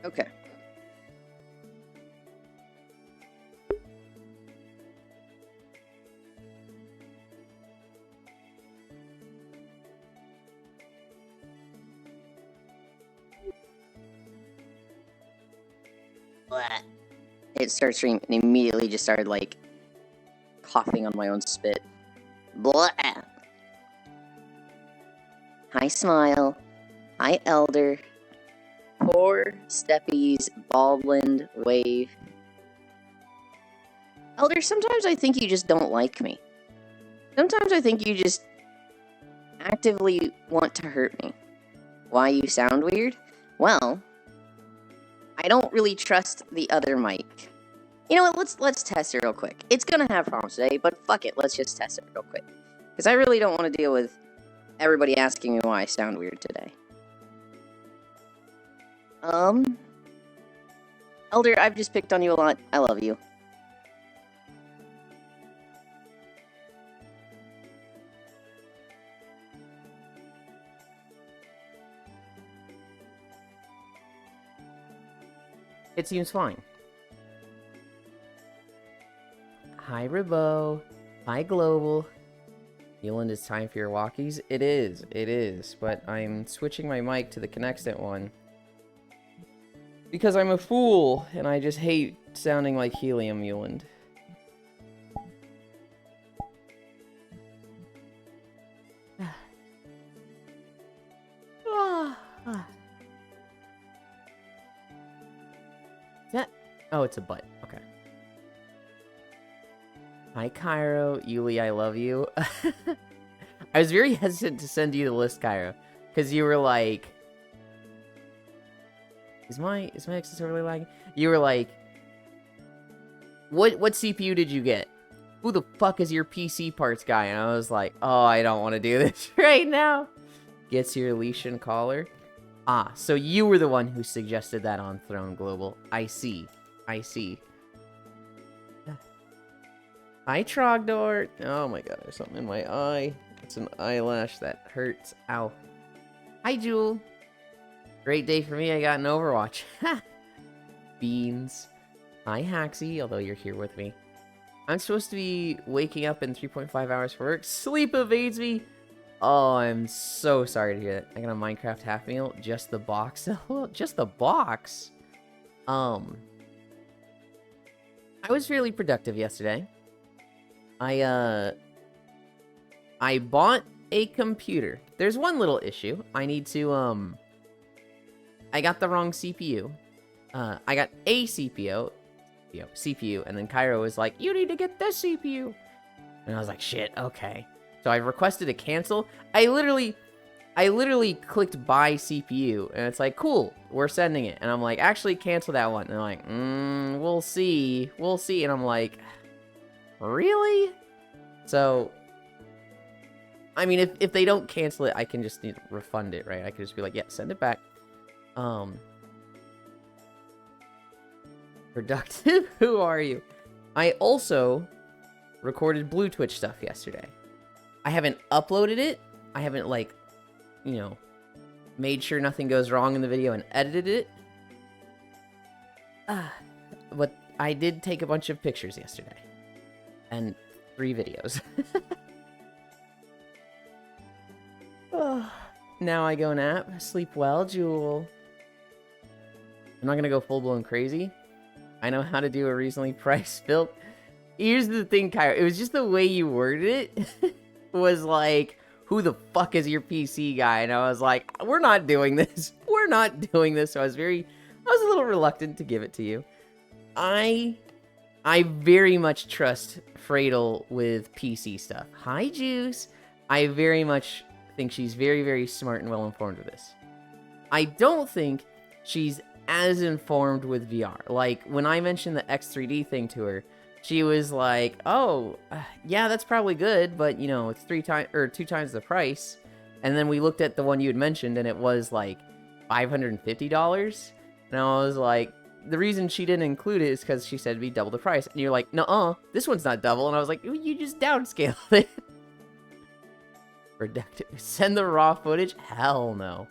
Okay. It started streaming and immediately just started, like, coughing on my own spit. Blah. Hi, Smile. Hi, Elder. Poor Steppies, Baldland, Wave. Elder, sometimes I think you just don't like me. Sometimes I think you just actively want to hurt me. Why you sound weird? Well, I don't really trust the other mic. You know what, let's test it real quick. It's gonna have problems today, but fuck it, let's just test it real quick. Because I really don't want to deal with everybody asking me why I sound weird today. Elder, I've just picked on you a lot. I love you. It seems fine. Hi, Ribbo. Hi, Global. Yulind, it's time for your walkies? It is. But I'm switching my mic to the Connextant one. Because I'm a fool, and I just hate sounding like helium, Yulind. Oh, it's a butt. Okay. Hi, Cairo. Yuli, I love you. I was very hesitant to send you the list, Cairo. Because you were like... Is my access really lagging? You were like... What CPU did you get? Who the fuck is your PC parts guy? And I was like, oh, I don't want to do this right now. Gets your Leashan collar. Ah, so you were the one who suggested that on Throne Global. I see. Hi, Trogdor. Oh my god, there's something in my eye. It's an eyelash that hurts. Ow. Hi, Jewel. Great day for me. I got an Overwatch. Beans. Hi, Haxie, although you're here with me. I'm supposed to be waking up in 3.5 hours for work. Sleep evades me. Oh, I'm so sorry to hear that. I got a Minecraft half meal. Just the box. Just the box? I was fairly productive yesterday. I bought a computer. There's one little issue. I need to, I got the wrong CPU. I got a CPU, and then Cairo was like, you need to get this CPU. And I was like, shit, okay. So I requested a cancel. I literally clicked buy CPU, and it's like, cool, we're sending it. And I'm like, actually cancel that one. And they're like, we'll see. And I'm like, really? So, I mean, if they don't cancel it, I can just refund it, right? I could just be like, yeah, send it back. Productive? Who are you? I also recorded Blue Twitch stuff yesterday. I haven't uploaded it. I haven't, like, you know, made sure nothing goes wrong in the video and edited it. But I did take a bunch of pictures yesterday. And 3 videos. Now I go nap. Sleep well, Jewel. I'm not gonna go full-blown crazy. I know how to do a reasonably priced build. Here's the thing, Cairo. It was just the way you worded it. Was like, who the fuck is your PC guy? And I was like, we're not doing this. We're not doing this. So I was a little reluctant to give it to you. I very much trust Fradel with PC stuff. Hi, Juice. I very much think she's very, very smart and well informed with this. I don't think she's as informed with VR. Like, when I mentioned the X3D thing to her, she was like, oh, yeah, that's probably good, but, you know, it's 2 times the price. And then we looked at the one you had mentioned, and it was, like, $550. And I was like, the reason she didn't include it is because she said it'd be double the price. And you're like, nuh-uh, this one's not double. And I was like, you just downscaled it. Productive. Send the raw footage? Hell no.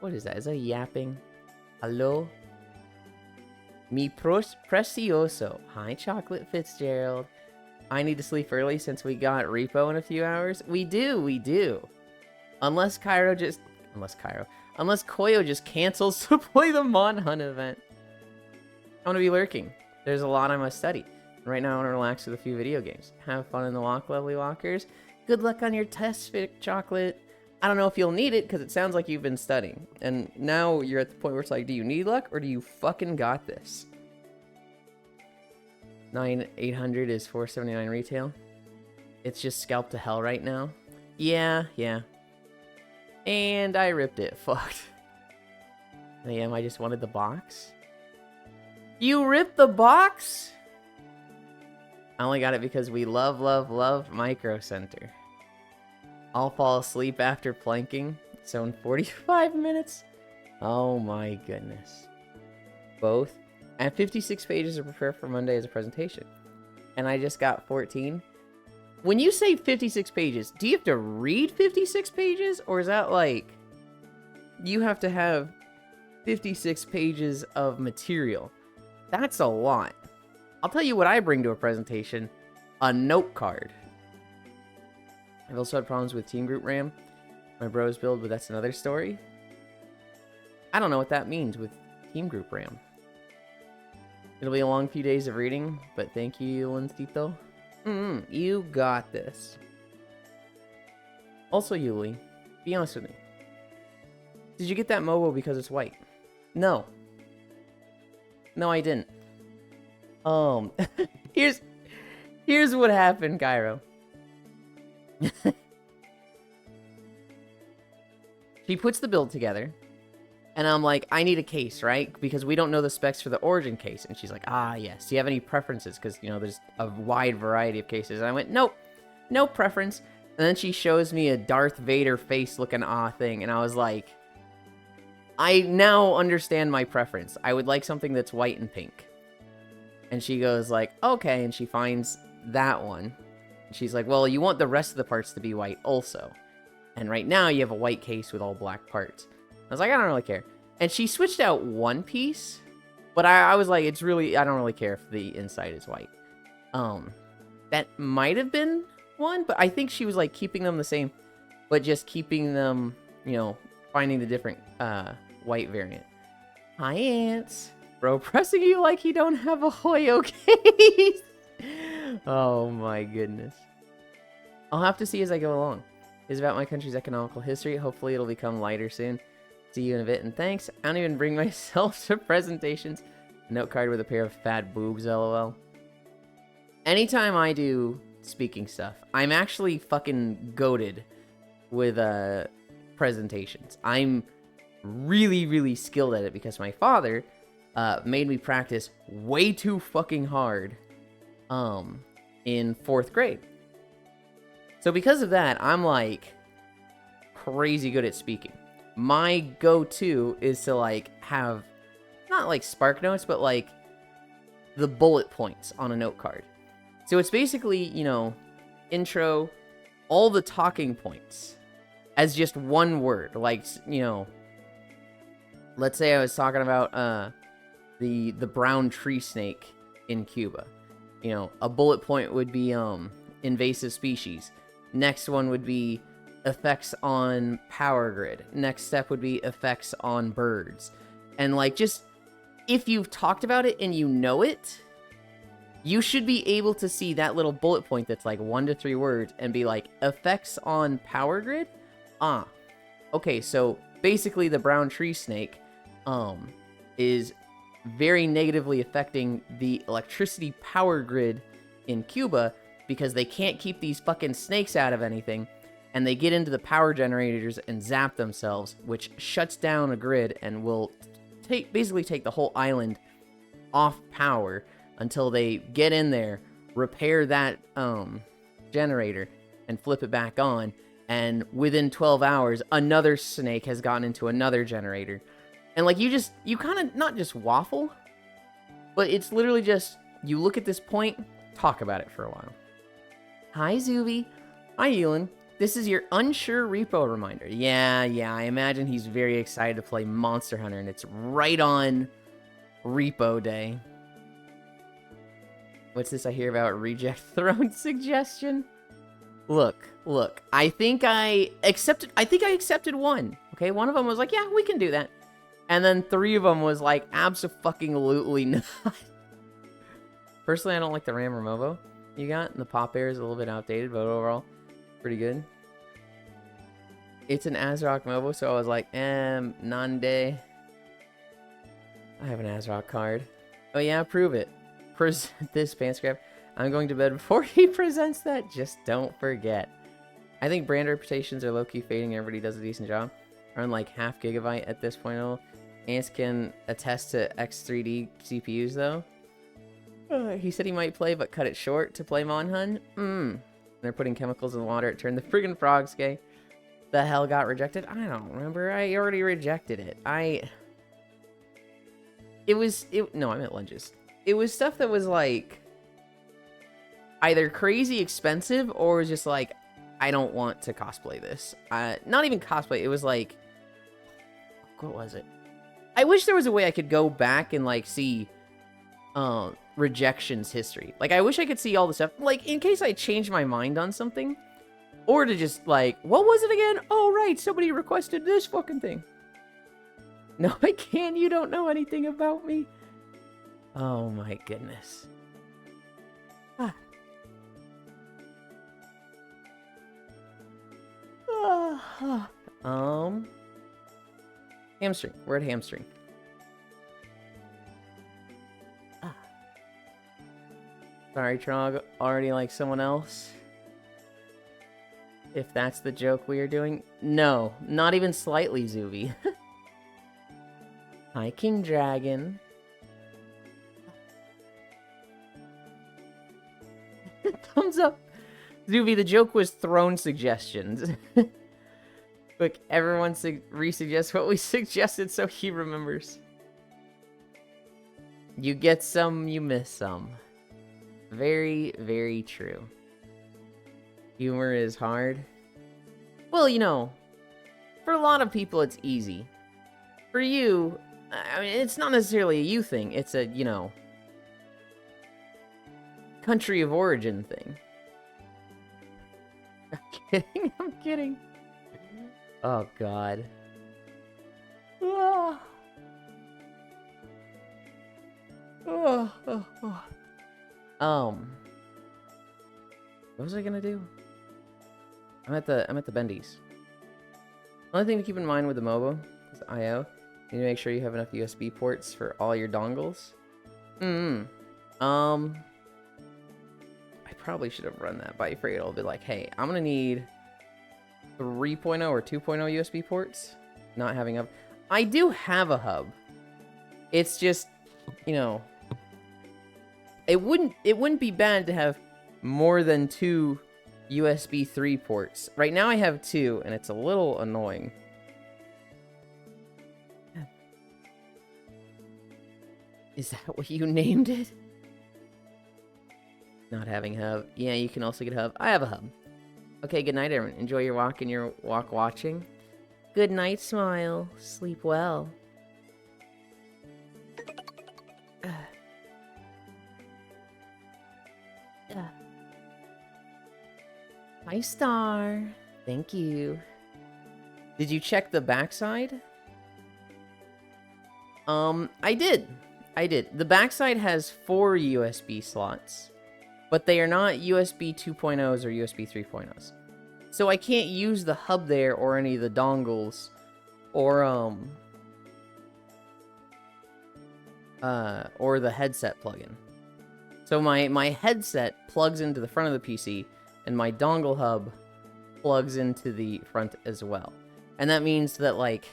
What is that? Is that yapping? Hello? Mi precioso. Hi, Chocolate Fitzgerald. I need to sleep early since we got repo in a few hours. We do. Unless Koyo just cancels to play the Mon Hunt event. I'm gonna be lurking. There's a lot I must study. Right now I wanna relax with a few video games. Have fun in the walk, lovely walkers. Good luck on your test, Chocolate. I don't know if you'll need it, because it sounds like you've been studying. And now you're at the point where it's like, do you need luck, or do you fucking got this? 9,800 is 479 retail. It's just scalp to hell right now. Yeah. And I ripped it. Fucked. Damn, I just wanted the box. You ripped the box? I only got it because we love Micro Center. I'll fall asleep after planking. So in 45 minutes. Oh my goodness. Both. I have 56 pages to prepare for Monday as a presentation. And I just got 14. When you say 56 pages, do you have to read 56 pages? Or is that like, you have to have 56 pages of material? That's a lot. I'll tell you what I bring to a presentation. A note card. I've also had problems with Team Group RAM. My bros build, but that's another story. I don't know what that means with Team Group RAM. It'll be a long few days of reading, but thank you, Yulind. You got this. Also, Yuli, be honest with me. Did you get that mobile because it's white? No. No, I didn't. Here's what happened, Cairo. She puts the build together. And I'm like, I need a case, right? Because we don't know the specs for the Origin case. And she's like, ah, yes. Do you have any preferences? Because, you know, there's a wide variety of cases. And I went, nope, no preference. And then she shows me a Darth Vader face looking thing. And I was like, I now understand my preference. I would like something that's white and pink. And she goes like, okay. And she finds that one. And she's like, well, you want the rest of the parts to be white also. And right now you have a white case with all black parts. I was like, I don't really care. And she switched out one piece, but I was like, I don't really care if the inside is white. That might have been one, but I think she was like keeping them the same, but just keeping them, you know, finding the different white variant. Hi, Ants. Bro, pressing you like you don't have a Hoyo case. Oh my goodness. I'll have to see as I go along. It's about my country's economical history. Hopefully it'll become lighter soon. See you in a bit, and thanks. I don't even bring myself to presentations. Note card with a pair of fat boobs, lol. Anytime I do speaking stuff, I'm actually fucking goated with presentations. I'm really skilled at it because my father made me practice way too fucking hard in 4th grade. So because of that, I'm like crazy good at speaking. My go-to is to like have not like spark notes, but like the bullet points on a note card. So it's basically, you know, intro, all the talking points as just one word. Like, you know, let's say I was talking about the brown tree snake in Cuba. You know, a bullet point would be invasive species. Next one would be effects on power grid. Next step would be effects on birds. And like, just if you've talked about it and you know it, you should be able to see that little bullet point that's like 1 to 3 words and be like, effects on power grid? Okay, so basically the brown tree snake is very negatively affecting the electricity power grid in Cuba because they can't keep these fucking snakes out of anything. And they get into the power generators and zap themselves, which shuts down a grid and will basically take the whole island off power until they get in there, repair that generator, and flip it back on. And within 12 hours, another snake has gotten into another generator. And like, you kind of not just waffle, but it's literally just, you look at this point, talk about it for a while. Hi, Zuby. Hi, Yulind. This is your unsure repo reminder. Yeah, I imagine he's very excited to play Monster Hunter, and it's right on repo day. What's this I hear about reject throne suggestion? Look. I think I accepted one. Okay, one of them was like, yeah, we can do that. And then 3 of them was like, abso-fucking-lutely not. Personally, I don't like the Ram Removo you got. And the Pop Air is a little bit outdated, but overall, pretty good. It's an Azrock Movo, so I was like, Nande. I have an Azrock card. Oh yeah, prove it. Present this, Pantscrap. I'm going to bed before he presents that. Just don't forget. I think brand reputations are low-key fading. Everybody does a decent job. Around like half gigabyte at this point. Ants can attest to X3D CPUs though. He said he might play, but cut it short to play Monhun. They're putting chemicals in the water. It turned the friggin' frogs gay. The hell got rejected? I don't remember. I already rejected it. No, I meant lunges. It was stuff that was like either crazy expensive or just like, I don't want to cosplay this. Not even cosplay. It was like, what was it? I wish there was a way I could go back and like see rejections history. Like I wish I could see all the stuff, like in case I changed my mind on something, or to just like, what was it again? Oh right, somebody requested this fucking thing. No, I can't. You don't know anything about me. Oh my goodness. Hamstring. We're at hamstring. Sorry, Trog. Already like someone else? If that's the joke we are doing. No, not even slightly, Zuby. Hi, King Dragon. Thumbs up. Zuby, the joke was throne suggestions. Quick, everyone re-suggest what we suggested so he remembers. You get some, you miss some. Very, very true. Humor is hard. Well, you know, for a lot of people it's easy. For you, I mean, it's not necessarily a you thing. It's a, you know, country of origin thing. I'm kidding, I'm kidding. Oh, God. What was I gonna do? I'm at the bendies. Only thing to keep in mind with the MOBA is I/O. You need to make sure you have enough USB ports for all your dongles. I probably should have run that by Freight. It'll be like, hey, I'm gonna need 3.0 or 2.0 USB ports. Not having a... I do have a hub. It's just, you know, it wouldn't be bad to have more than 2 USB 3 ports. Right now I have 2, and it's a little annoying. Is that what you named it? Not having a hub. Yeah, you can also get a hub. I have a hub. Okay, good night, everyone. Enjoy your walk and your walk watching. Good night, Smile. Sleep well. Hi, Star. Thank you. Did you check the backside? I did. The backside has 4 USB slots, but they are not USB 2.0s or USB 3.0s. So I can't use the hub there or any of the dongles or the headset plugin. So my headset plugs into the front of the PC, and my dongle hub plugs into the front as well. And that means that, like,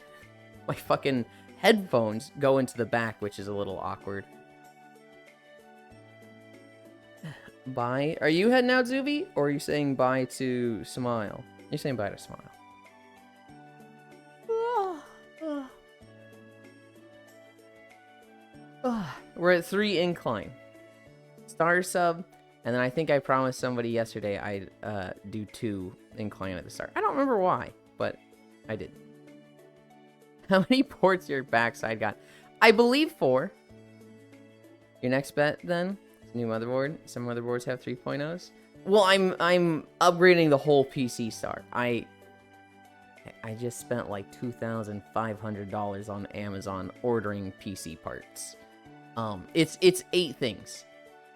my fucking headphones go into the back, which is a little awkward. Bye. Are you heading out, Zuby? Or are you saying bye to Smile? You're saying bye to Smile. We're at 3 incline. Star sub. And then I think I promised somebody yesterday I'd do 2 inclined at the start. I don't remember why, but I did. How many ports your backside got? I believe 4. Your next bet, then? New motherboard. Some motherboards have 3.0s. Well, I'm upgrading the whole PC start. I just spent like $2,500 on Amazon ordering PC parts. It's 8 things.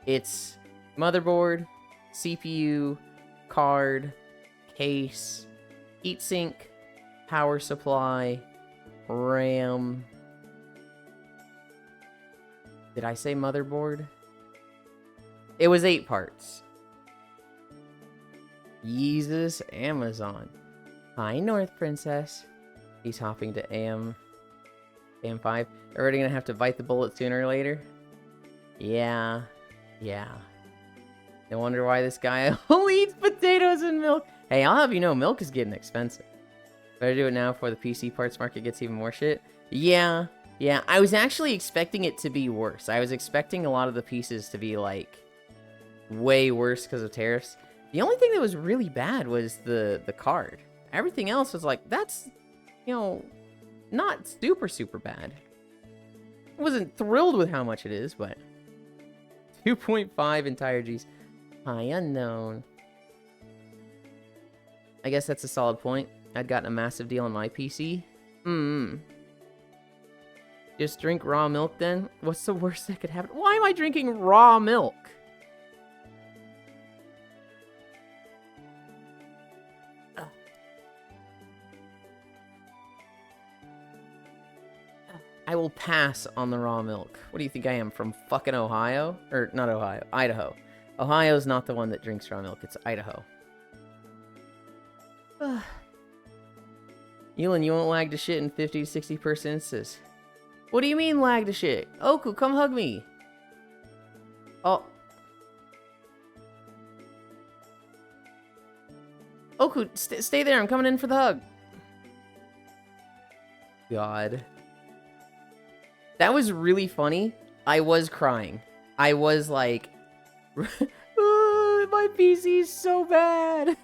It's motherboard, CPU, card, case, heatsink, power supply, RAM. Did I say motherboard? It was 8 parts. Jesus, Amazon. Hi, North Princess. He's hopping to AM5. Already gonna have to bite the bullet sooner or later. Yeah. No wonder why this guy only eats potatoes and milk. Hey, I'll have you know, milk is getting expensive. Better do it now before the PC parts market gets even more shit. Yeah. I was actually expecting it to be worse. I was expecting a lot of the pieces to be, like, way worse because of tariffs. The only thing that was really bad was the card. Everything else was like, that's, you know, not super bad. I wasn't thrilled with how much it is, but 2.5 entire Gs. Hi, unknown. I guess that's a solid point. I'd gotten a massive deal on my PC. Just drink raw milk then? What's the worst that could happen? Why am I drinking raw milk? I will pass on the raw milk. What do you think I am, from fucking Ohio? Or, not Ohio, Idaho. Ohio's not the one that drinks raw milk, it's Idaho. Yulind, you won't lag to shit in 50 to 60% instances. What do you mean lag to shit? Oku, come hug me. Oh. Oku, stay there, I'm coming in for the hug. God. That was really funny. I was crying. I was like, oh, my PC's so bad.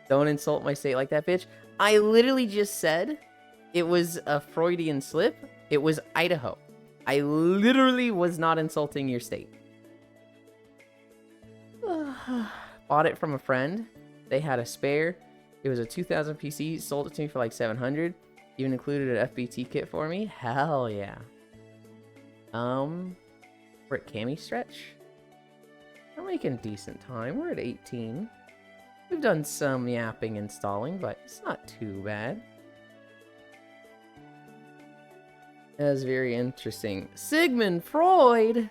Don't insult my state like that, bitch. I literally just said it was a Freudian slip. It was Idaho. I literally was not insulting your state. Bought it from a friend. They had a spare. It was a 2000 PC. Sold it to me for like 700. Even included an FBT kit for me. Hell yeah. We're at Cami stretch. We're making decent time. We're at 18. We've done some yapping installing, but it's not too bad. That was very interesting. Sigmund Freud!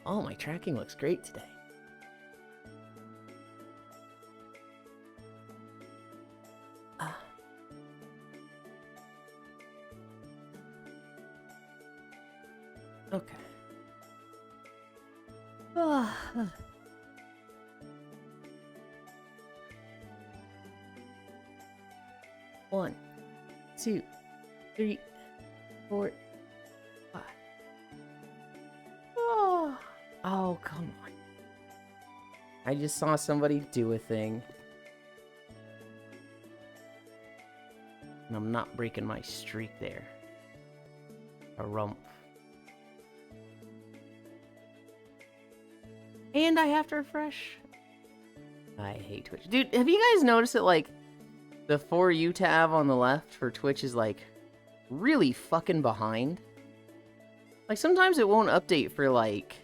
Oh, my tracking looks great today. Okay. 1, 2, 3, 4, 5. Oh, come on. I just saw somebody do a thing. And I'm not breaking my streak there. A rump. And I have to refresh. I hate Twitch. Dude, have you guys noticed that, like, the For You tab on the left for Twitch is, like, really fucking behind? Like, sometimes it won't update for, like,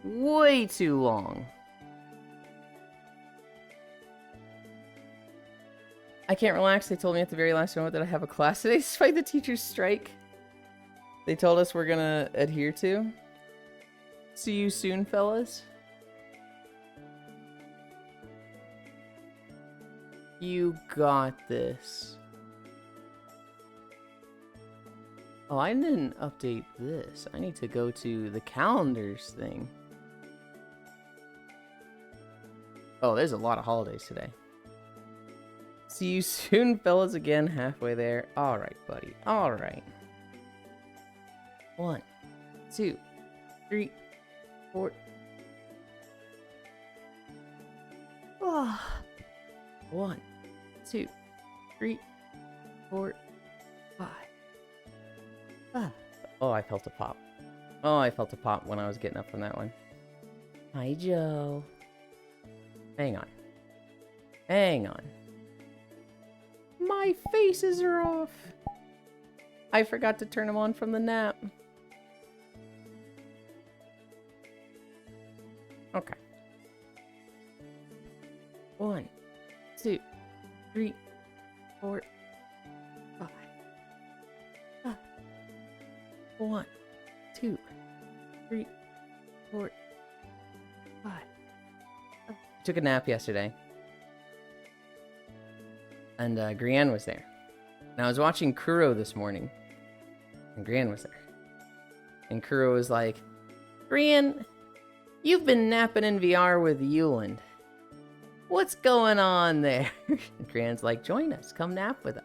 way too long. I can't relax. They told me at the very last moment that I have a class today despite the teacher's strike. They told us we're gonna adhere to. See you soon, fellas. You got this. Oh, I didn't update this. I need to go to the calendars thing. Oh, there's a lot of holidays today. See you soon, fellas, again, halfway there. Alright, buddy. Alright. 1, 2, 3, 4. Oh. 1, 2, 3, 4, 5. Ah. Oh, I felt a pop. Oh, I felt a pop when I was getting up from that one. Hi, Joe. Hang on. Hang on. My faces are off. I forgot to turn them on from the nap. Okay. 1, 2, 3, 4, 5. 1, 2, 3, 4, 5. Took a nap yesterday. And Grianne was there. And I was watching Kuro this morning. And Grianne was there. And Kuro was like, Grianne, you've been napping in VR with Yulind. What's going on there? And Grianne's like, join us. Come nap with us.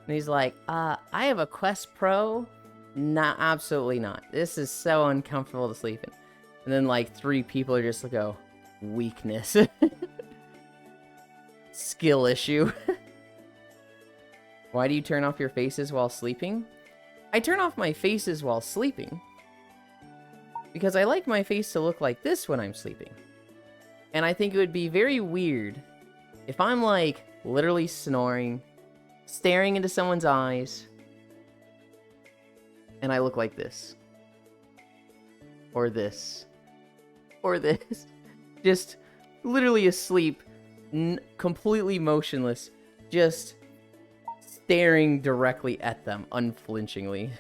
And he's like, I have a Quest Pro. Nah, absolutely not. This is so uncomfortable to sleep in. And then like 3 people are just like, oh, weakness. Skill issue. Why do you turn off your faces while sleeping? I turn off my faces while sleeping because I like my face to look like this when I'm sleeping. And I think it would be very weird if I'm like literally snoring, staring into someone's eyes, and I look like this. Or this. Or this. Just literally asleep, completely motionless, just staring directly at them unflinchingly.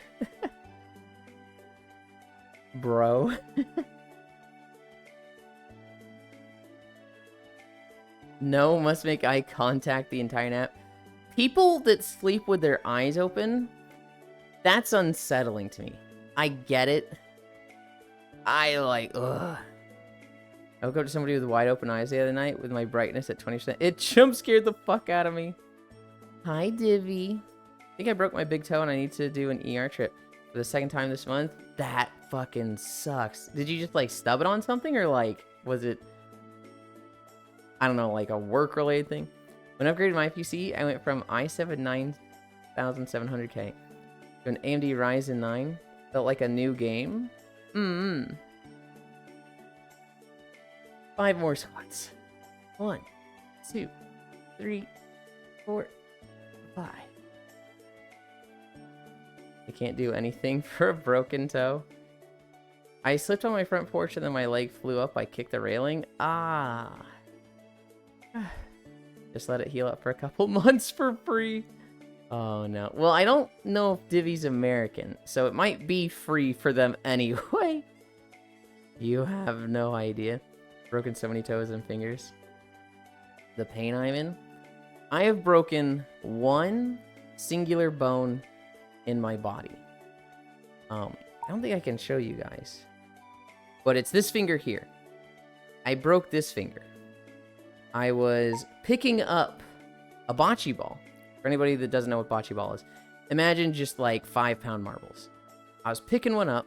Bro. No, must make eye contact the entire nap. People that sleep with their eyes open, that's unsettling to me. I get it. I like, ugh. I woke up to somebody with wide open eyes the other night with my brightness at 20%. It jump scared the fuck out of me. Hi, Divvy. I think I broke my big toe and I need to do an ER trip for the 2nd time this month. That fucking sucks. Did you just like stub it on something or like, was it, I don't know, like a work-related thing? When I upgraded my PC, I went from i7 9700K to an AMD Ryzen 9. Felt like a new game. 5 more squats. 1, 2, 3, 4, 5. I can't do anything for a broken toe. I slipped on my front porch and then my leg flew up. I kicked the railing. Ah. Just let it heal up for a couple months for free. Oh no. Well, I don't know if Divvy's American, so it might be free for them anyway. You have no idea. Broken so many toes and fingers. The pain I'm in. I have broken 1 singular bone in my body. I don't think I can show you guys. But it's this finger here. I broke this finger. I was picking up a bocce ball. For anybody that doesn't know what bocce ball is, imagine just like 5-pound marbles. I was picking one up,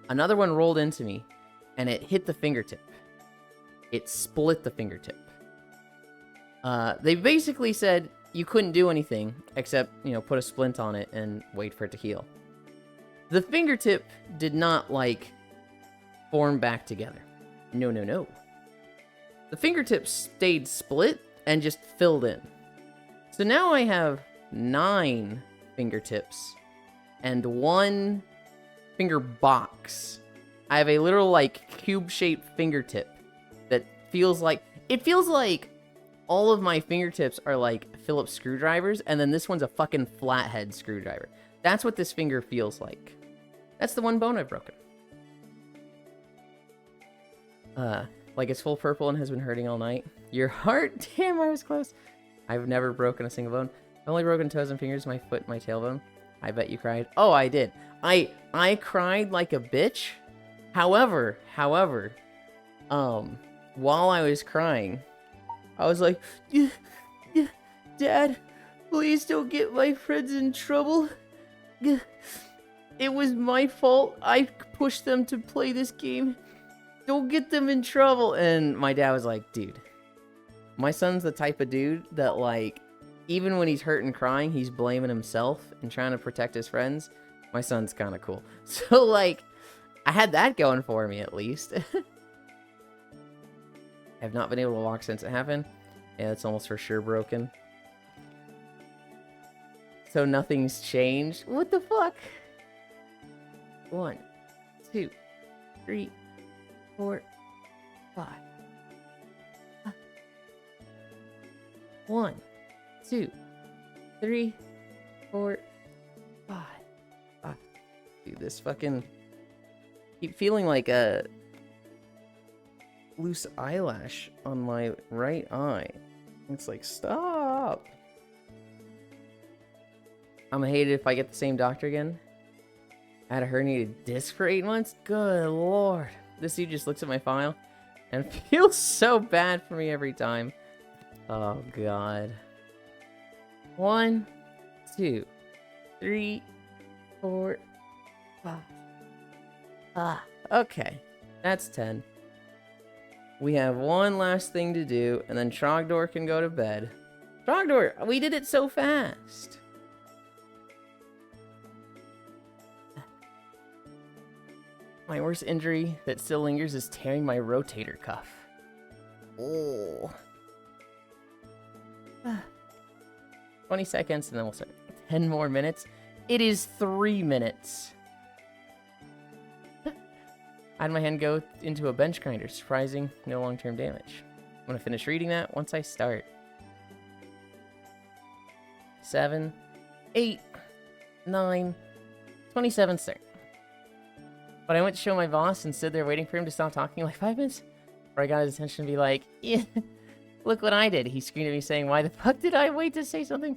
another one rolled into me, and it hit the fingertip. It split the fingertip. They basically said you couldn't do anything except, you know, put a splint on it and wait for it to heal. The fingertip did not, like, form back together. No, no, no. The fingertip stayed split and just filled in. So now I have 9 fingertips and 1 finger box. I have a little, like, cube-shaped fingertip that feels like... It feels like all of my fingertips are, like, Phillips screwdrivers, and then this one's a fucking flathead screwdriver. That's what this finger feels like. That's the 1 bone I've broken. Like it's full purple and has been hurting all night. Your heart? Damn, I was close. I've never broken a single bone. I've only broken toes and fingers, my foot, my tailbone. I bet you cried. Oh, I did. I cried like a bitch. However, while I was crying, I was like, Dad, please don't get my friends in trouble. It was my fault. I pushed them to play this game. Don't get them in trouble. And my dad was like, dude, my son's the type of dude that, like, even when he's hurt and crying, he's blaming himself and trying to protect his friends. My son's kind of cool. So, like, I had that going for me, at least. I've not been able to walk since it happened. Yeah, it's almost for sure broken. So nothing's changed. What the fuck? 1, 2, 3, 4, 5. 1, 2, 3, 4, 5. Dude, this fucking... keep feeling like a loose eyelash on my right eye. It's like, stop. I'm gonna hate it if I get the same doctor again. I had a herniated disc for 8 months. Good lord. This dude just looks at my file and feels so bad for me every time. Oh god. 1, 2, 3, 4, 5. Okay. That's 10. We have one last thing to do, and then Trogdor can go to bed. Trogdor, we did it so fast. My worst injury that still lingers is tearing my rotator cuff. Oh. 20 seconds, and then we'll start. 10 more minutes. It is 3 minutes. I had my hand go into a bench grinder. Surprising, no long-term damage. I'm going to finish reading that once I start. 7, 8, 9, 27, start. But I went to show my boss and stood there waiting for him to stop talking like 5 minutes. Where I got his attention to be like, yeah, look what I did. He screamed at me saying, why the fuck did I wait to say something?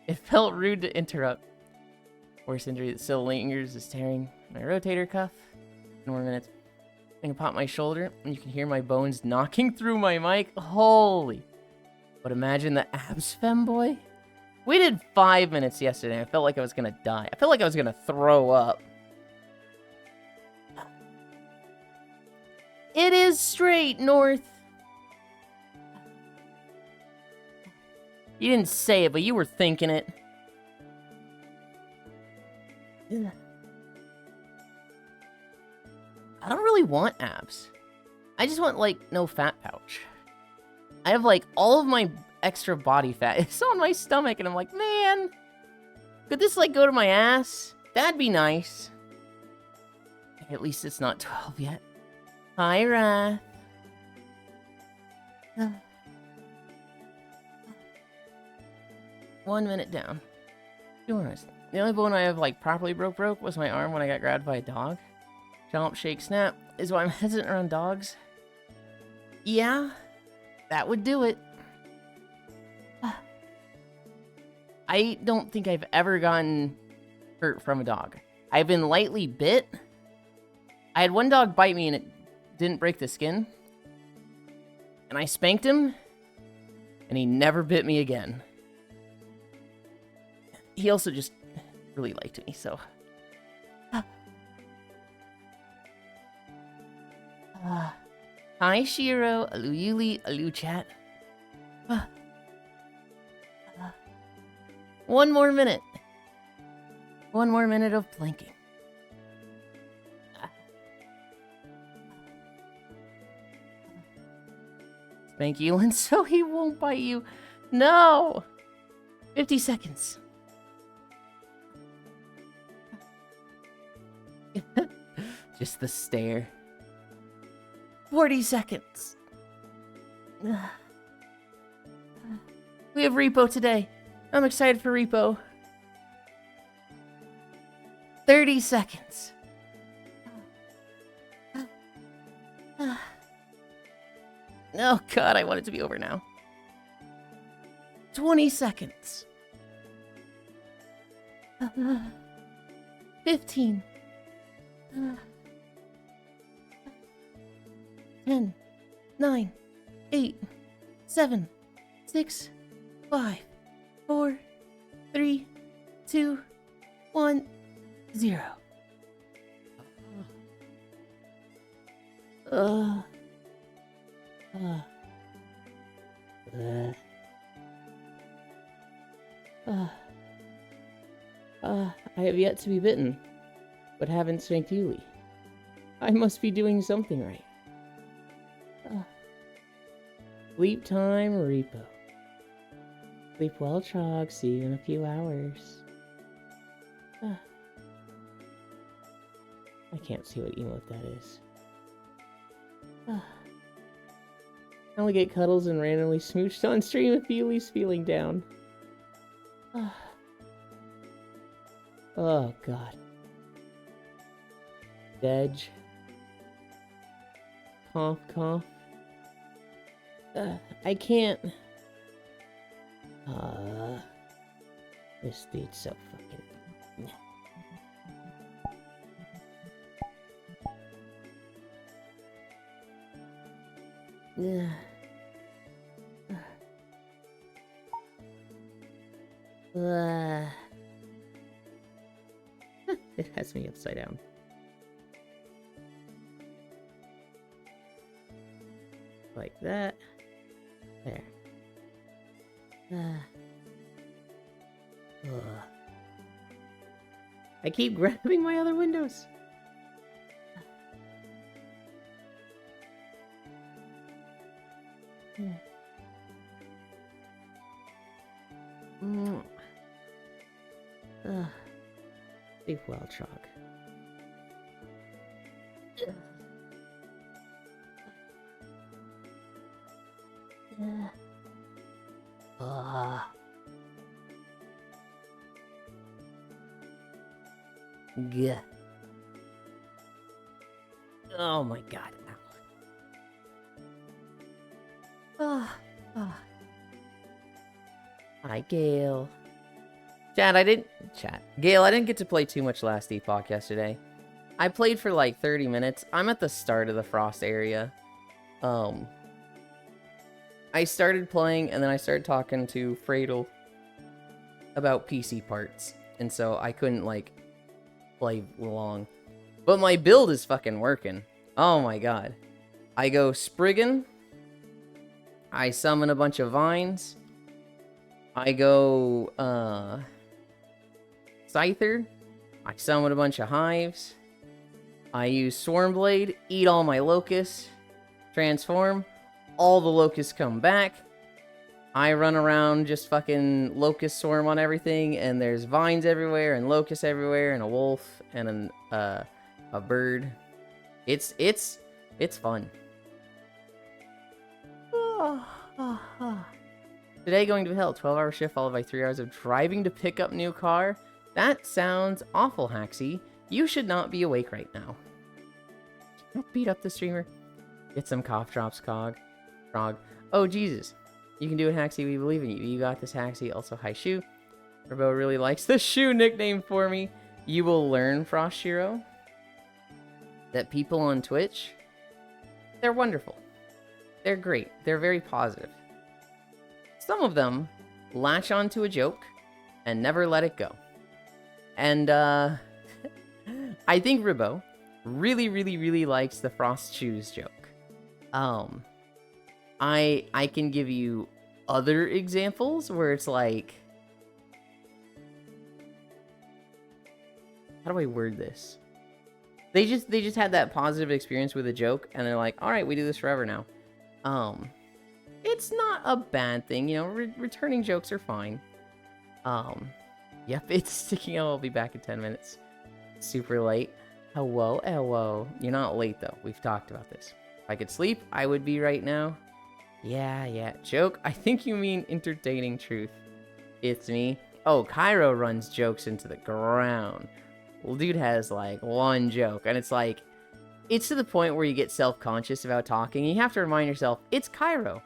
It felt rude to interrupt. Worst injury that still lingers is tearing my rotator cuff. 10 more minutes. I can pop my shoulder and you can hear my bones knocking through my mic. Holy. But imagine the abs, femboy. We did 5 minutes yesterday. I felt like I was going to die. I felt like I was going to throw up. It is straight north. You didn't say it, but you were thinking it. I don't really want abs. I just want, like, no fat pouch. I have, like, all of my extra body fat is on my stomach, and I'm like, man, could this, like, go to my ass? That'd be nice. At least it's not 12 yet. Hi, Wrath. 1 minute down. 2 minutes. The only bone I have, like, properly broke was my arm when I got grabbed by a dog. Jump, shake, snap is why I'm hesitant around dogs. Yeah, that would do it. I don't think I've ever gotten hurt from a dog. I've been lightly bit. I had one dog bite me and it didn't break the skin. And I spanked him, and he never bit me again. He also just really liked me, so... Hi, Shiro. Alu Yuli. Alu chat. 1 more minute. 1 more minute of planking. Spank Yulind so he won't bite you. No! 50 seconds. Just the stare. 40 seconds. We have repo today. I'm excited for repo. 30 seconds. Oh god, I want it to be over now. 20 seconds. 15. 10, 9, 8, 7, 6, 5, 4, 3, 2, 1, 0. Uh, uh, uh, I have yet to be bitten, but haven't spanked Yuli. I must be doing something right. Sleep time, Repo. Sleep well, Trog. See you in a few hours. I can't see what emote that is. I only get cuddles and randomly smooched on stream if Yuli's feeling down. Oh, God. Veg. Cough, cough. I can't. This dude's so fucking. It has me upside down. Like that. There. I keep grabbing my other windows. Sleep well, Trog. Gah. Oh my god. Hi, Gail. Gail, I didn't get to play too much last Epoch yesterday. I played for like 30 minutes. I'm at the start of the Frost area. I started playing, and then I started talking to Fradel about PC parts. And so I couldn't, like, play long. But my build is fucking working. Oh my god. I go Spriggan. I summon a bunch of vines. I go, Scyther. I summon a bunch of hives. I use Swarmblade, eat all my locusts, transform. All the locusts come back. I run around just fucking locust swarm on everything, and there's vines everywhere, and locusts everywhere, and a wolf, and a bird. It's fun. Today going to hell, 12-hour shift followed by 3 hours of driving to pick up new car. That sounds awful, Haxie. You should not be awake right now. Don't beat up the streamer. Get some cough drops, Frog. Oh, Jesus. You can do it, Haxie. We believe in you. You got this, Haxie. Also, hi, Shu. Robo really likes the Shu nickname for me. You will learn, Frost Shiro, that people on Twitch, they're wonderful. They're great. They're very positive. Some of them latch onto a joke and never let it go. And, I think Ribbo really, really, really likes the Frost Shoes joke. I can give you other examples where it's like, how do I word this? They just had that positive experience with a joke, and they're like, all right, we do this forever now. It's not a bad thing, you know. Returning jokes are fine. Yep, it's sticking out. I'll be back in 10 minutes. Super late. Hello. You're not late though. We've talked about this. If I could sleep, I would be right now. Yeah. Joke? I think you mean entertaining truth. It's me. Oh, Cairo runs jokes into the ground. Well, dude has like one joke, and it's like, it's to the point where you get self-conscious about talking. You have to remind yourself, it's Cairo.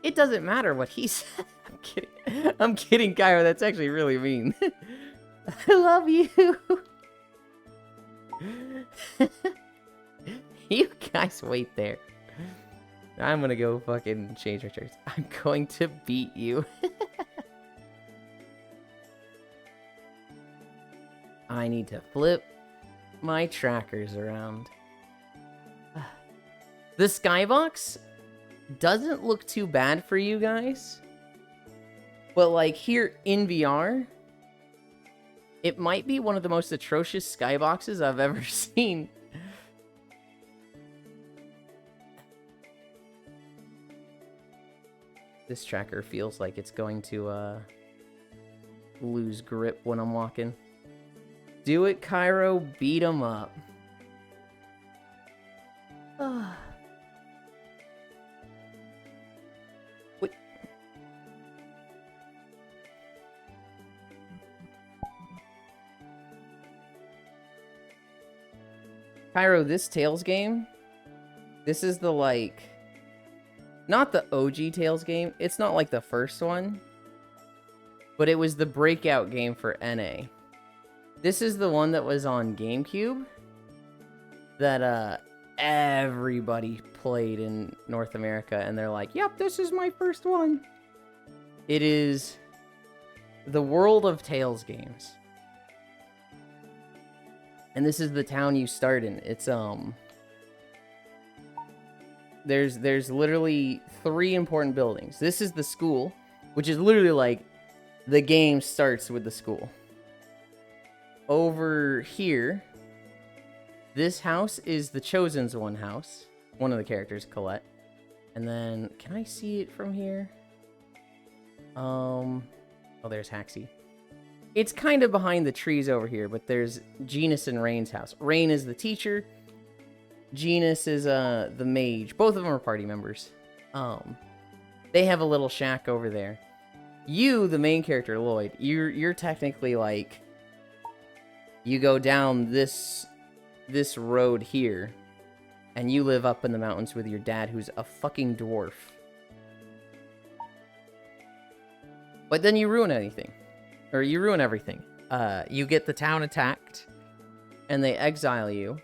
It doesn't matter what he said. I'm kidding, Cairo. That's actually really mean. I love you. You guys wait there. I'm gonna go fucking change my shirts. I'm going to beat you. I need to flip my trackers around. The skybox doesn't look too bad for you guys. But like here in VR, it might be one of the most atrocious skyboxes I've ever seen. This tracker feels like it's going to lose grip when I'm walking. Do it, Cairo. Beat him up. Wait. Cairo, this Tales game, this is the, like, not the OG Tales game. It's not like the first one, but it was the breakout game for NA. This is the one that was on GameCube that everybody played in North America, and they're like, yep, this is my first one. It is the World of Tales games. And this is the town you start in. It's there's literally 3 important buildings. This is the school, which is literally like the game starts with the school. Over here, this house is the Chosen's one house. One of the characters, Colette. And then, can I see it from here? Oh, there's Haxie. It's kind of behind the trees over here, but there's Genus and Rain's house. Rain is the teacher. Genus is the mage. Both of them are party members. They have a little shack over there. You, the main character, Lloyd, you're technically like, you go down this road here, and you live up in the mountains with your dad, who's a fucking dwarf. But then you ruin anything. Or you ruin everything. You get the town attacked, and they exile you.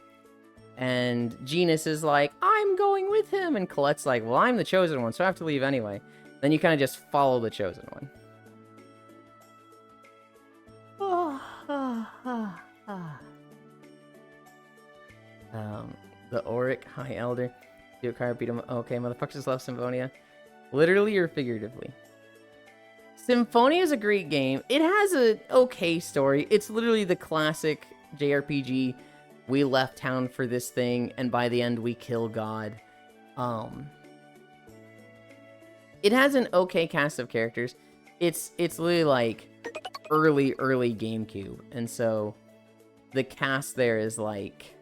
And Genus is like, I'm going with him. And Colette's like, well, I'm the chosen one, so I have to leave anyway. Then you kind of just follow the chosen one. The Auric, hi Elder. Do Car beat him. Okay, motherfuckers love Symphonia. Literally or figuratively. Symphonia is a great game. It has an okay story. It's literally the classic JRPG. We left town for this thing, and by the end we kill God. It has an okay cast of characters. It's literally like early GameCube, and so the cast there is like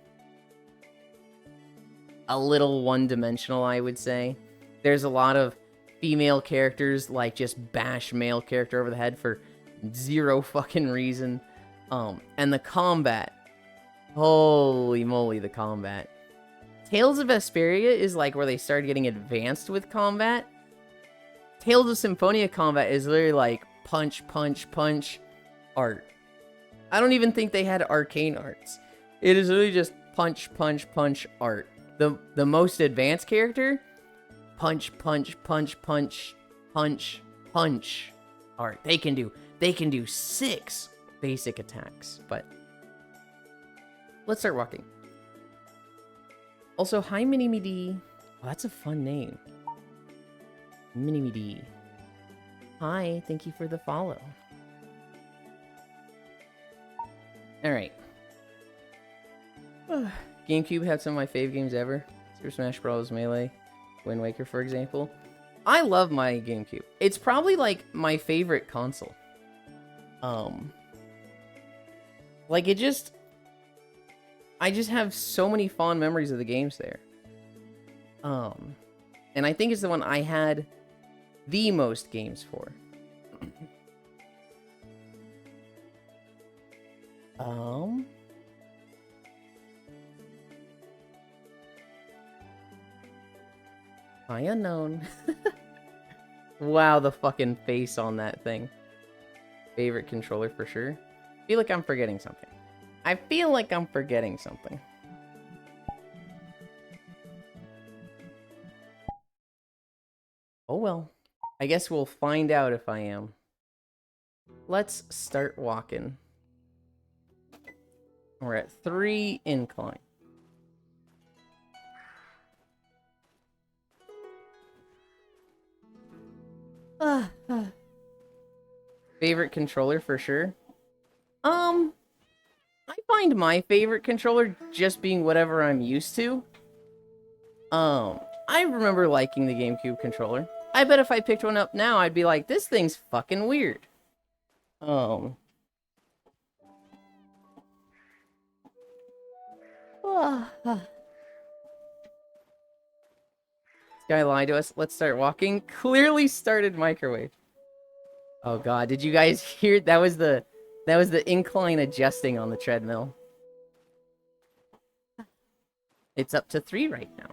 a little one-dimensional, I would say. There's a lot of female characters, like, just bash male character over the head for zero fucking reason. And the combat. Holy moly, the combat. Tales of Vesperia is, like, where they started getting advanced with combat. Tales of Symphonia combat is literally, like, punch, punch, punch art. I don't even think they had arcane arts. It is literally just punch, punch, punch art. The most advanced character, punch, punch, punch, punch, punch, punch art. They can do 6 basic attacks, but let's start walking. Also, hi Mini-Me D. Oh, that's a fun name. Mini-Me D. Hi, thank you for the follow. Alright. GameCube had some of my fave games ever. Super Smash Bros. Melee, Wind Waker, for example. I love my GameCube. It's probably, like, my favorite console. Like, I just have so many fond memories of the games there. And I think it's the one I had the most games for. Hi, unknown. Wow, the fucking face on that thing. Favorite controller for sure. Feel like I'm forgetting something. I feel like I'm forgetting something. Oh well. I guess we'll find out if I am. Let's start walking. We're at 3 incline. Favorite controller for sure. I find my favorite controller just being whatever I'm used to. I remember liking the GameCube controller. I bet if I picked one up now, I'd be like, this thing's fucking weird. This guy lied to us. Let's start walking. Clearly started microwave. Oh god, did you guys hear? That was the incline adjusting on the treadmill. It's up to 3 right now.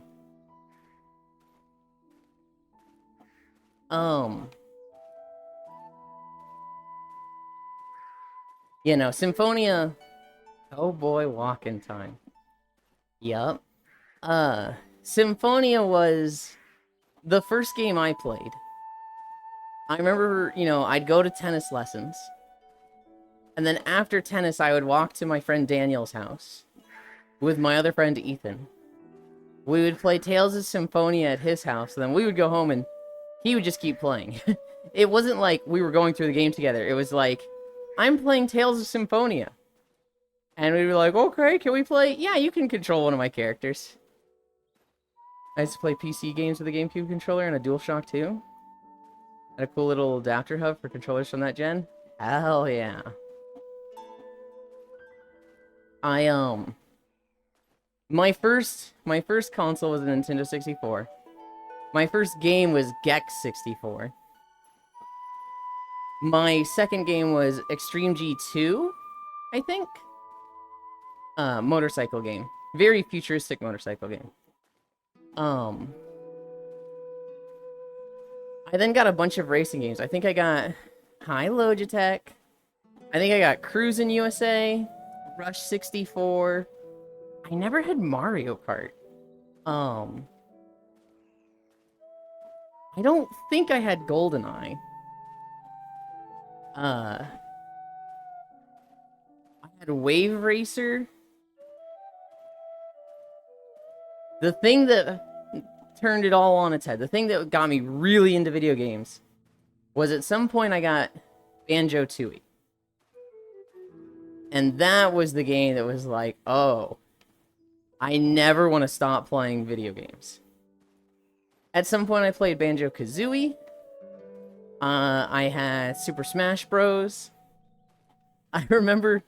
You know, Symphonia. Oh boy, walking time. Yup. Symphonia was the first game I played. I remember, you know, I'd go to tennis lessons. And then after tennis, I would walk to my friend Daniel's house with my other friend Ethan. We would play Tales of Symphonia at his house, and then we would go home and he would just keep playing. It wasn't like we were going through the game together. It was like, I'm playing Tales of Symphonia. And we were like, okay, can we play? Yeah, you can control one of my characters. I used to play PC games with a GameCube controller and a DualShock 2. Had a cool little adapter hub for controllers from that gen. Hell yeah. My first console was a Nintendo 64. My first game was Gex 64. My second game was Extreme G2, I think. Motorcycle game. Very futuristic motorcycle game. I then got a bunch of racing games. I think I got High Logitech. I think I got Cruisin' USA, Rush 64. I never had Mario Kart. I don't think I had GoldenEye. I had Wave Racer. The thing that turned it all on its head, the thing that got me really into video games, was at some point I got Banjo-Tooie. And that was the game that was like, oh, I never want to stop playing video games. At some point I played Banjo-Kazooie. I had Super Smash Bros. I remember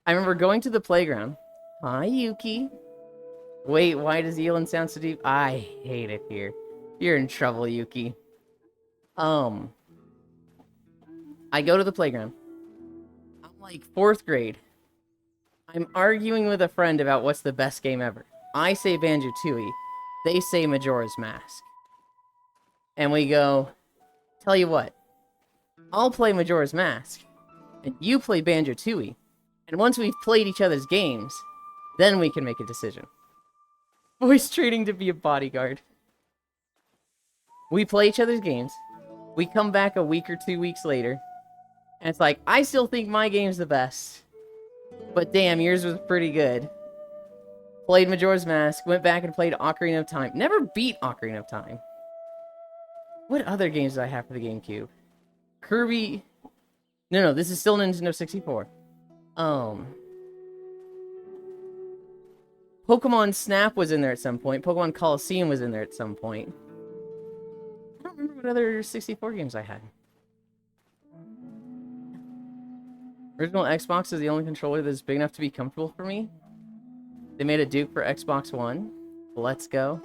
going to the playground. Hi, Yuki. Wait, why does Yulind sound so deep? I hate it here. You're in trouble, Yuki. I go to the playground. I'm like 4th grade. I'm arguing with a friend about what's the best game ever. I say Banjo-Tooie. They say Majora's Mask. And we go, tell you what, I'll play Majora's Mask, and you play Banjo-Tooie, and once we've played each other's games, then we can make a decision. Voice training to be a bodyguard. We play each other's games, we come back a week or 2 weeks later, and it's like, I still think my game's the best, but damn, yours was pretty good. Played Majora's Mask, went back and played Ocarina of Time. Never beat Ocarina of Time. What other games do I have for the GameCube? Kirby... No, this is still Nintendo 64. Pokemon Snap was in there at some point. Pokemon Coliseum was in there at some point. I don't remember what other 64 games I had. Original Xbox is the only controller that's big enough to be comfortable for me. They made a Duke for Xbox One. Let's go.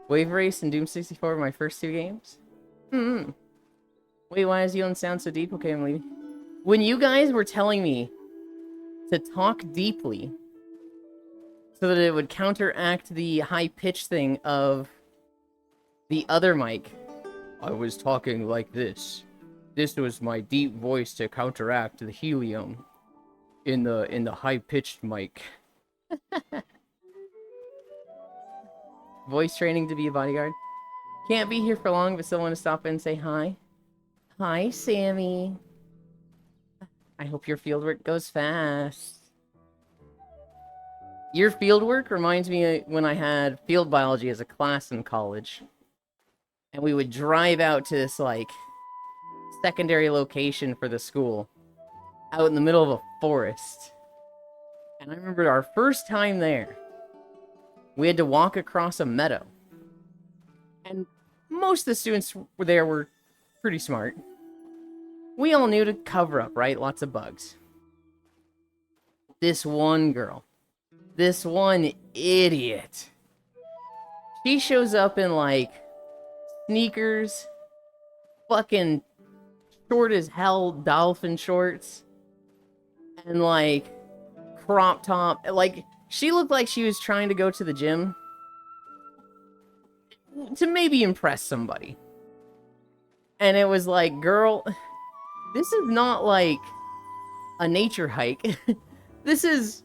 Wave Race and Doom 64 were my first 2 games. Wait, why does Yulind sound so deep? Okay, I'm leaving. When you guys were telling me to talk deeply so that it would counteract the high-pitched thing of the other mic, I was talking like this. This was my deep voice to counteract the helium in the high-pitched mic. Voice training to be a bodyguard. Can't be here for long, but still want to stop in and say hi. Hi, Sammy. I hope your fieldwork goes fast. Your fieldwork reminds me of when I had field biology as a class in college. And we would drive out to this, like, secondary location for the school, out in the middle of a forest. And I remember our first time there, we had to walk across a meadow. And most of the students were pretty smart. We all knew to cover up, right? Lots of bugs. This one girl, this one idiot, she shows up in, like, sneakers, fucking short as hell dolphin shorts, and, like, crop top. Like, she looked like she was trying to go to the gym to maybe impress somebody. And it was like, girl, this is not like a nature hike. This is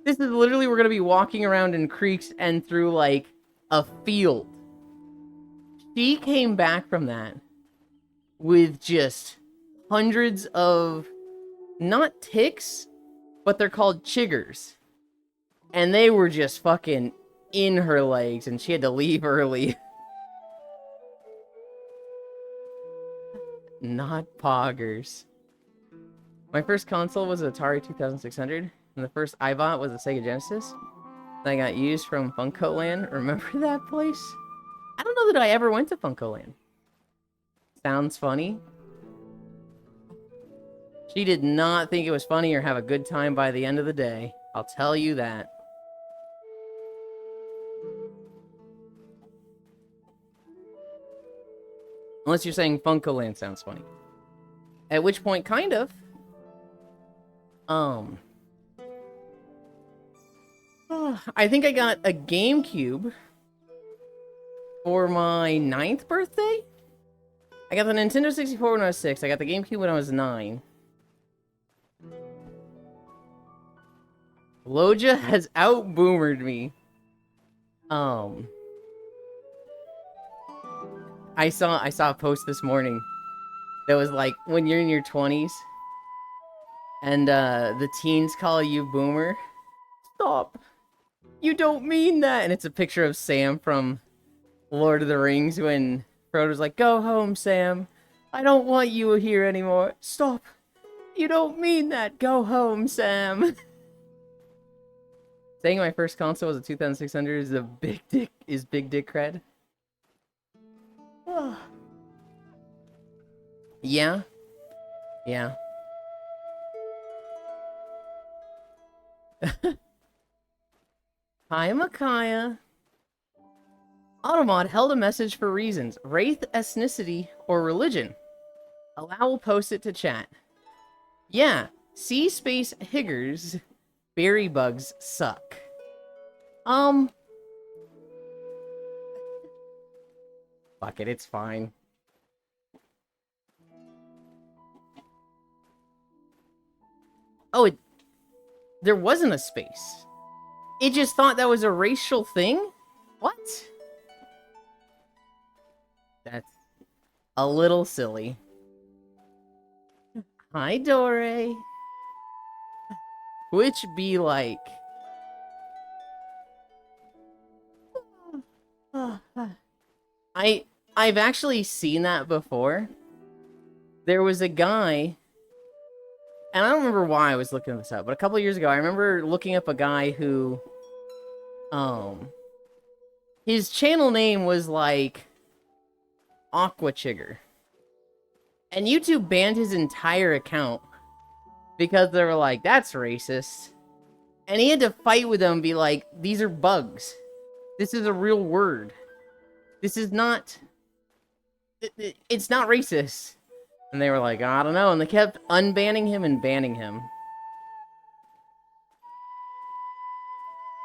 literally, we're gonna be walking around in creeks and through, like, a field. She came back from that with just hundreds of, not ticks, but they're called chiggers. And they were just fucking in her legs, and she had to leave early. Not poggers. My first console was an Atari 2600, and the first I bought was a Sega Genesis that I got used from Funko Land. Remember that place? I don't know that I ever went to Funko Land. Sounds funny. She did not think it was funny or have a good time by the end of the day. I'll tell you that. Unless you're saying Funko Land sounds funny. At which point, kind of. I think I got a GameCube for my 9th birthday? I got the Nintendo 64 when I was 6. I got the GameCube when I was 9. Loja has out-boomered me. I saw a post this morning that was like, when you're in your 20s and the teens call you boomer, stop. You don't mean that. And it's a picture of Sam from Lord of the Rings when Frodo's like, go home, Sam. I don't want you here anymore. Stop. You don't mean that. Go home, Sam. Saying my first console was a 2600 is big dick cred. Yeah. Yeah. Hi, Micaiah. Automod held a message for reasons. Race, ethnicity, or religion. Allow will post it to chat. Yeah. C space Higgers. Berry bugs suck. Fuck it, it's fine. Oh, there wasn't a space. It just thought that was a racial thing? What? That's a little silly. Hi, Dore. Which be like... I've actually seen that before. There was a guy, and I don't remember why I was looking this up, but a couple years ago, I remember looking up a guy who, his channel name was like Aqua Chigger. And YouTube banned his entire account because they were like, that's racist. And he had to fight with them and be like, these are bugs. This is a real word. This is not... It's not racist. And they were like, I don't know. And they kept unbanning him and banning him.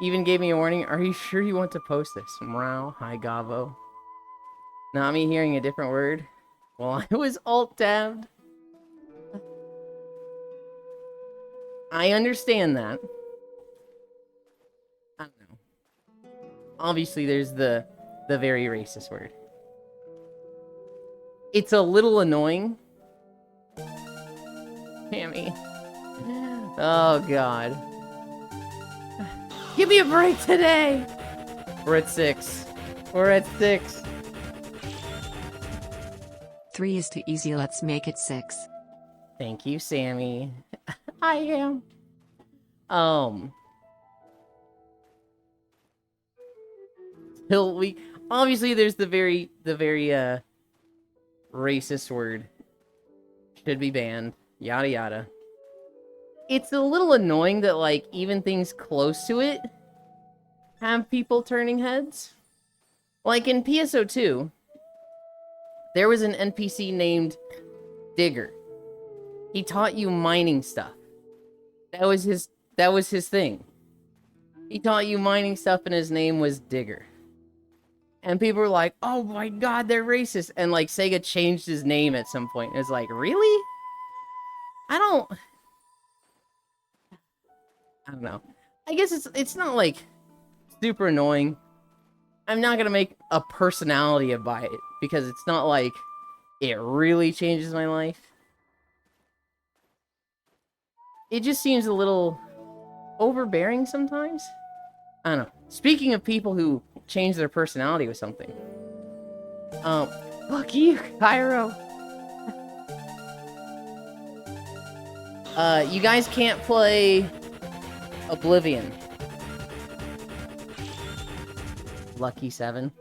Even gave me a warning. Are you sure you want to post this? Meow. Hi, Gavo. Not me hearing a different word. Well, I was alt-tabbed. I understand that. I don't know. Obviously, there's the very racist word. It's a little annoying. Tammy. Oh, God. Give me a break today! We're at 6. We're at 6. 3 is too easy, let's make it 6. Thank you, Sammy. I am. Obviously there's the very racist word. Should be banned. Yada yada. It's a little annoying that, like, even things close to it have people turning heads. Like in PSO2, there was an NPC named Digger. He taught you mining stuff. That was his thing. He taught you mining stuff and his name was Digger. And people were like, oh my god, they're racist. And like Sega changed his name at some point. It's like, really? I don't know. I guess it's not like super annoying. I'm not gonna make a personality about it because it's not like it really changes my life. It just seems a little overbearing sometimes. I don't know. Speaking of people who change their personality with something. Fuck you, Cairo. You guys can't play Oblivion. Lucky 7.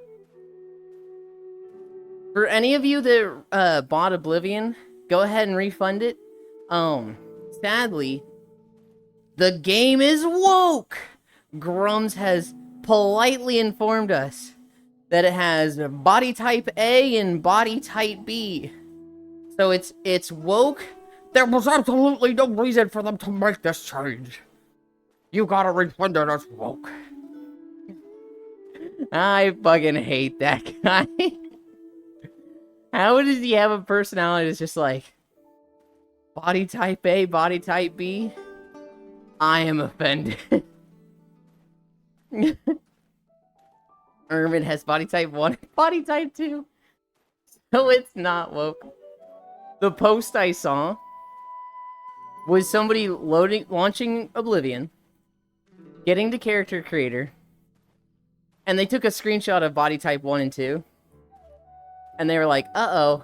For any of you that bought Oblivion, go ahead and refund it. Sadly, the game is woke. Grums has politely informed us that it has body type A and body type B. So it's woke. There was absolutely no reason for them to make this change. You gotta refund it as woke. I fucking hate that guy. How does he have a personality that's just like body type A, body type B? I am offended. Ermin has body type 1, body type 2. So it's not woke. The post I saw was somebody launching Oblivion, getting to character creator, and they took a screenshot of body type 1 and 2. And they were like, uh-oh.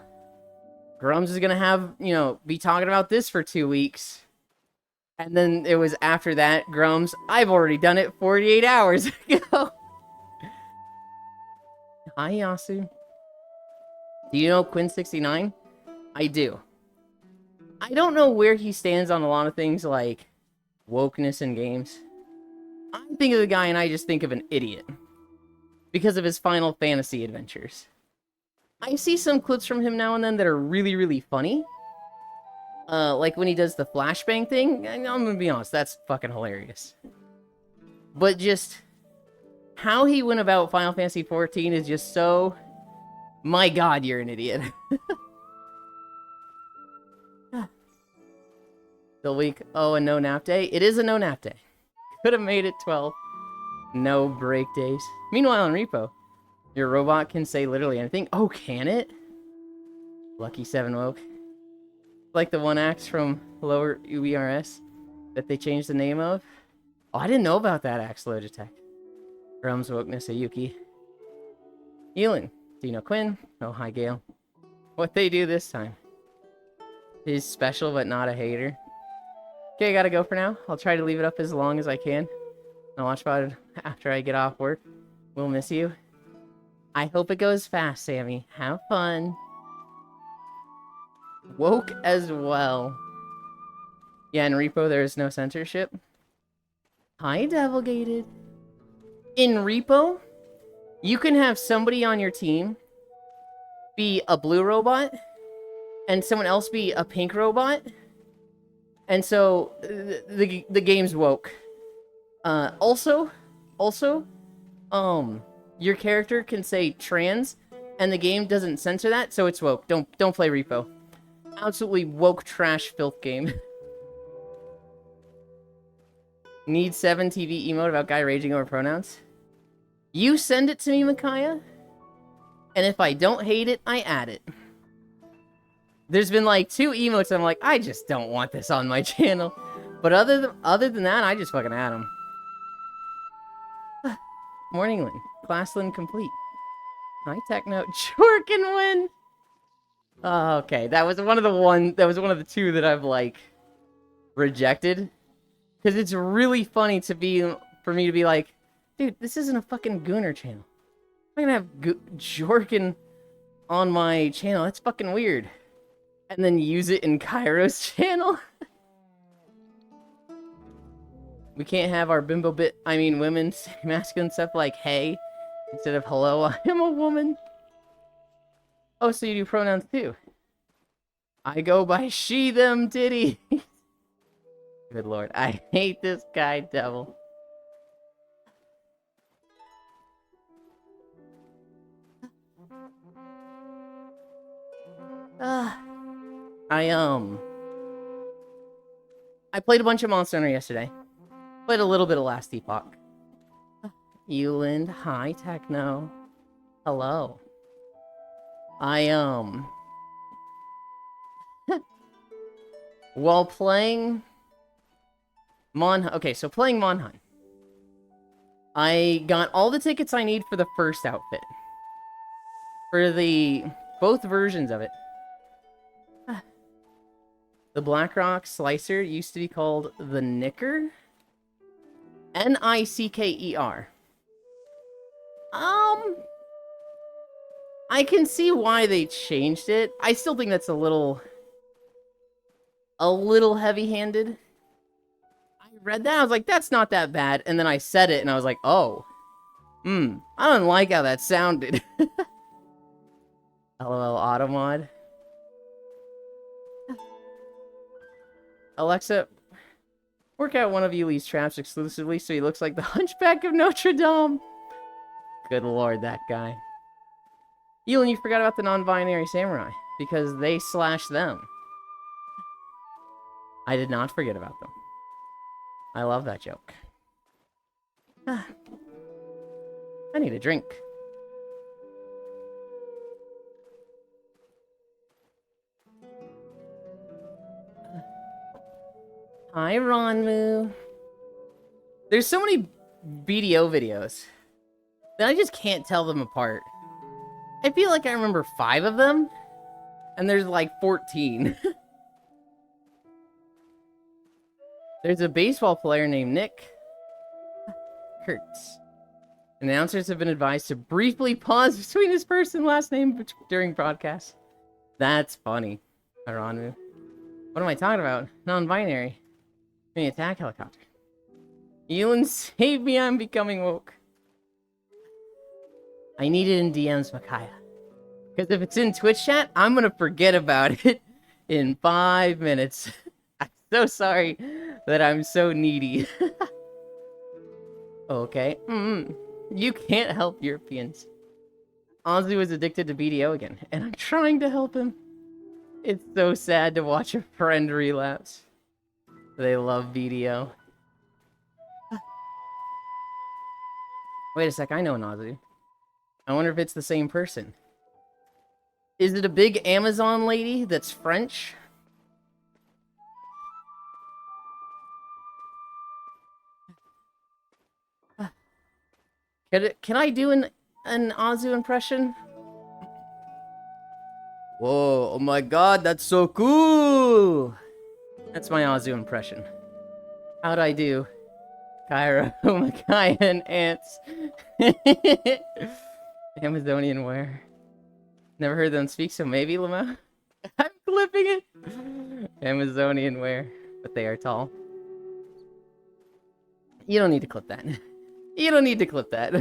Grums is gonna have, be talking about this for 2 weeks. And then it was after that, Grums, I've already done it 48 hours ago. Hi, Yasu. Do you know Quinn69? I do. I don't know where he stands on a lot of things like wokeness in games. I think of the guy and I just think of an idiot. Because of his Final Fantasy adventures. I see some clips from him now and then that are really, really funny. Like when he does the flashbang thing. I'm gonna be honest, that's fucking hilarious. But just how he went about Final Fantasy 14 is just so... My god, you're an idiot. Still week. Oh, a no nap day? It is a no nap day. Could have made it 12. No break days. Meanwhile, in Repo, your robot can say literally anything. Oh, can it? Lucky 7 woke. Like the one axe from Lower UBRS that they changed the name of. Oh, I didn't know about that axe Logitech. Grum's wokeness, Ayuki. Yulind. Do you know Quinn? Oh, hi, Gale. What they do this time? He's special, but not a hater. Okay, I gotta go for now. I'll try to leave it up as long as I can. I'll watch about it after I get off work. We'll miss you. I hope it goes fast, Sammy. Have fun. Woke as well. Yeah, in Repo, there is no censorship. Hi, Devilgated. In Repo, you can have somebody on your team be a blue robot, and someone else be a pink robot. And so, the game's woke. Also, your character can say trans, and the game doesn't censor that, so it's woke. Don't play Repo. Absolutely woke trash filth game. Need 7 TV emote about guy raging over pronouns? You send it to me, Micaiah, and if I don't hate it, I add it. There's been like 2 emotes I'm like, I just don't want this on my channel. But other than that, I just fucking add them. Morning, Lynn. Class Lynn complete. Hi, Techno. Jorkin win! Oh, okay, that was one of the two that I've like rejected. Because it's really funny for me to be like, dude, this isn't a fucking Gooner channel. I'm gonna have Jorkin on my channel. That's fucking weird. And then use it in Cairo's channel. We can't have our women masculine stuff like hey instead of hello, I am a woman. Oh, so you do pronouns too. I go by she, them, titty. Good lord, I hate this guy, devil. I played a bunch of Monster Hunter yesterday. Played a little bit of Last Epoch. Yulind, hi, Techno. Hello. While playing okay, so playing Monhunt, I got all the tickets I need for the first outfit. For both versions of it. The Blackrock Slicer used to be called the Nicker. Nicker. I can see why they changed it. I still think that's a little heavy-handed. I read that, I was like, that's not that bad. And then I said it, and I was like, oh. I don't like how that sounded. LOL Automod. Alexa, work out one of Yuli's traps exclusively so he looks like the Hunchback of Notre Dame. Good lord, that guy. Yulind, you forgot about the non-binary samurai, because they slash them. I did not forget about them. I love that joke. I need a drink. Hi, Ronmu. There's so many BDO videos that I just can't tell them apart. I feel like I remember 5 of them, and there's like 14. There's a baseball player named Nick Kurtz. Announcers have been advised to briefly pause between his first and last name during broadcasts. That's funny, Ronmu. What am I talking about? Non-binary. An attack helicopter. Yulind, save me, I'm becoming woke. I need it in DMs, Micaiah. Because if it's in Twitch chat, I'm gonna forget about it in 5 minutes. I'm so sorry that I'm so needy. Okay. You can't help Europeans. Ozzy is addicted to BDO again, and I'm trying to help him. It's so sad to watch a friend relapse. They love BDO. Wait a sec, I know an Ozzy. I wonder if it's the same person. Is it a big Amazon lady that's French? Can I do an Azu impression? Whoa, oh my god, that's so cool! That's my Azu impression. How'd I do? Cairo, Micaiah, and ants. Amazonian wear. Never heard them speak, so maybe, Lama? I'm clipping it! Amazonian wear, but they are tall. You don't need to clip that. You don't need to clip that.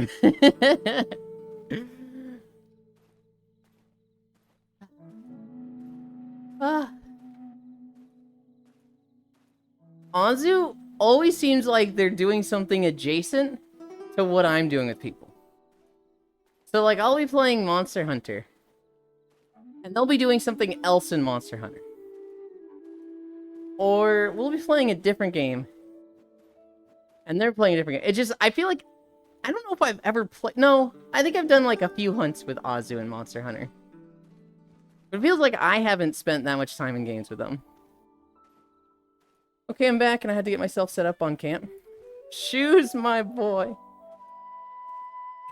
Anzu always seems like they're doing something adjacent to what I'm doing with people. So, like, I'll be playing Monster Hunter, and they'll be doing something else in Monster Hunter. Or we'll be playing a different game, and they're playing a different game. It just, I feel like, I don't know if I've ever played, no, I think I've done like a few hunts with Azu and Monster Hunter. But it feels like I haven't spent that much time in games with them. Okay, I'm back, and I had to get myself set up on camp. Shoes, my boy.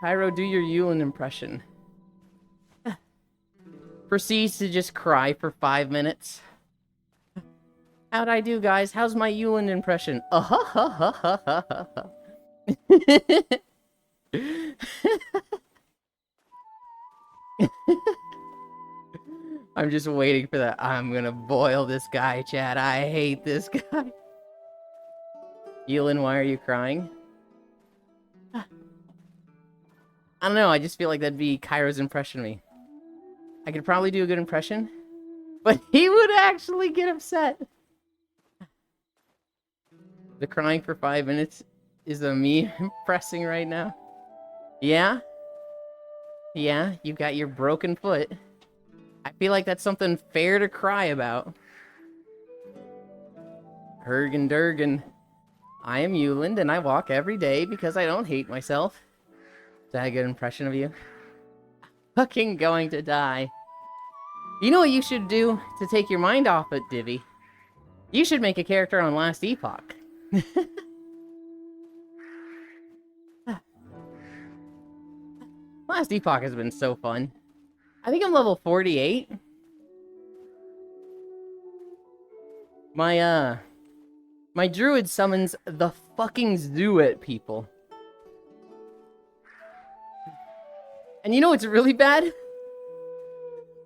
Cairo, do your Yulind impression. proceeds to just cry for 5 minutes. How'd I do, guys? How's my Yulind impression? I'm just waiting for that. I'm gonna boil this guy, Chad. I hate this guy. Yulind, why are you crying? I don't know. I just feel like that'd be Cairo's impression of me. I could probably do a good impression, but he would actually get upset. The crying for 5 minutes is a me impressing right now. Yeah? Yeah, you got your broken foot. I feel like that's something fair to cry about. Hergen Durgan. I am Yulind, and I walk every day because I don't hate myself. Is that a good impression of you? Fucking going to die. You know what you should do to take your mind off it, Divvy? You should make a character on Last Epoch. Last Epoch has been so fun. I think I'm level 48. My druid summons the fucking zoo at people. And you know what's really bad?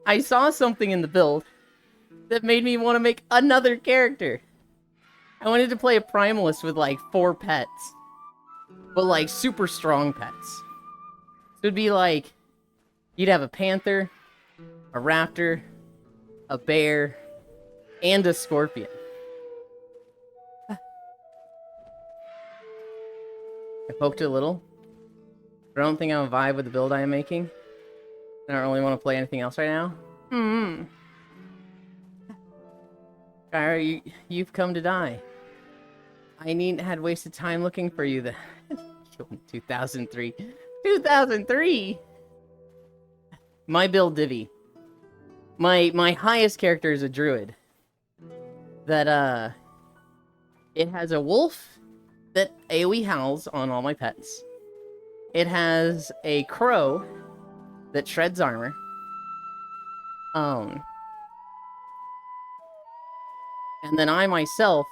I saw something in the build that made me want to make another character. I wanted to play a primalist with like 4 pets. But like super strong pets. So it'd be like, you'd have a panther, a raptor, a bear, and a scorpion. I poked it a little, but I don't think I'm a vibe with the build I am making. I don't really want to play anything else right now. Kyra, you've come to die. I had wasted time looking for you. 2003. 2003! My build Divvy. My highest character is a druid. That, it has a wolf that AoE howls on all my pets. It has a crow that shreds armor. And then I myself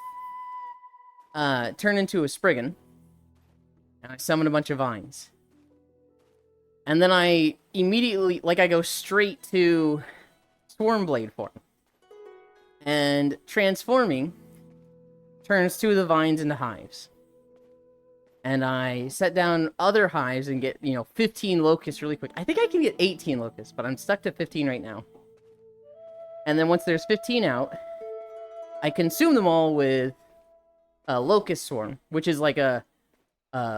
turn into a Spriggan, and I summon a bunch of vines. And then I immediately, I go straight to Swarmblade form. And transforming turns 2 of the vines into hives. And I set down other hives and get, 15 locusts really quick. I think I can get 18 locusts, but I'm stuck to 15 right now. And then once there's 15 out, I consume them all with a locust swarm, which is like a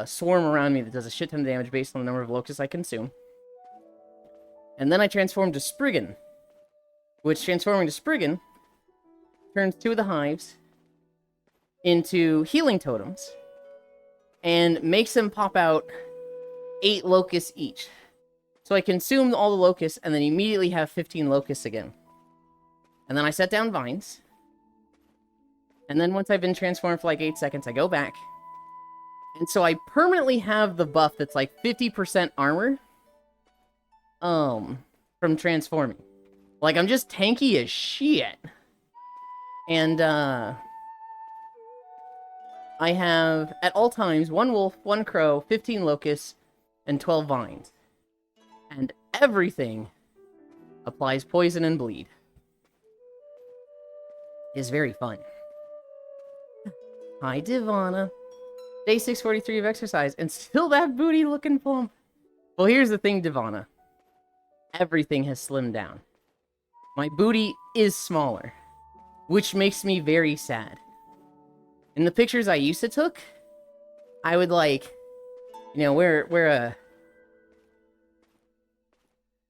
swarm around me that does a shit ton of damage based on the number of locusts I consume. And then I transform to Spriggan, which transforming to Spriggan turns 2 of the hives into healing totems and makes them pop out 8 locusts each. So I consume all the locusts and then immediately have 15 locusts again. And then I set down vines. And then once I've been transformed for like 8 seconds, I go back. And so I permanently have the buff that's like 50% armor. From transforming. Like, I'm just tanky as shit. And, I have, at all times, 1 wolf, 1 crow, 15 locusts, and 12 vines. And everything applies poison and bleed. It's very fun. Hi, Divana. Day 643 of exercise, and still that booty looking plump. Well, here's the thing, Divana. Everything has slimmed down. My booty is smaller, which makes me very sad. In the pictures I used to took, I would wear a...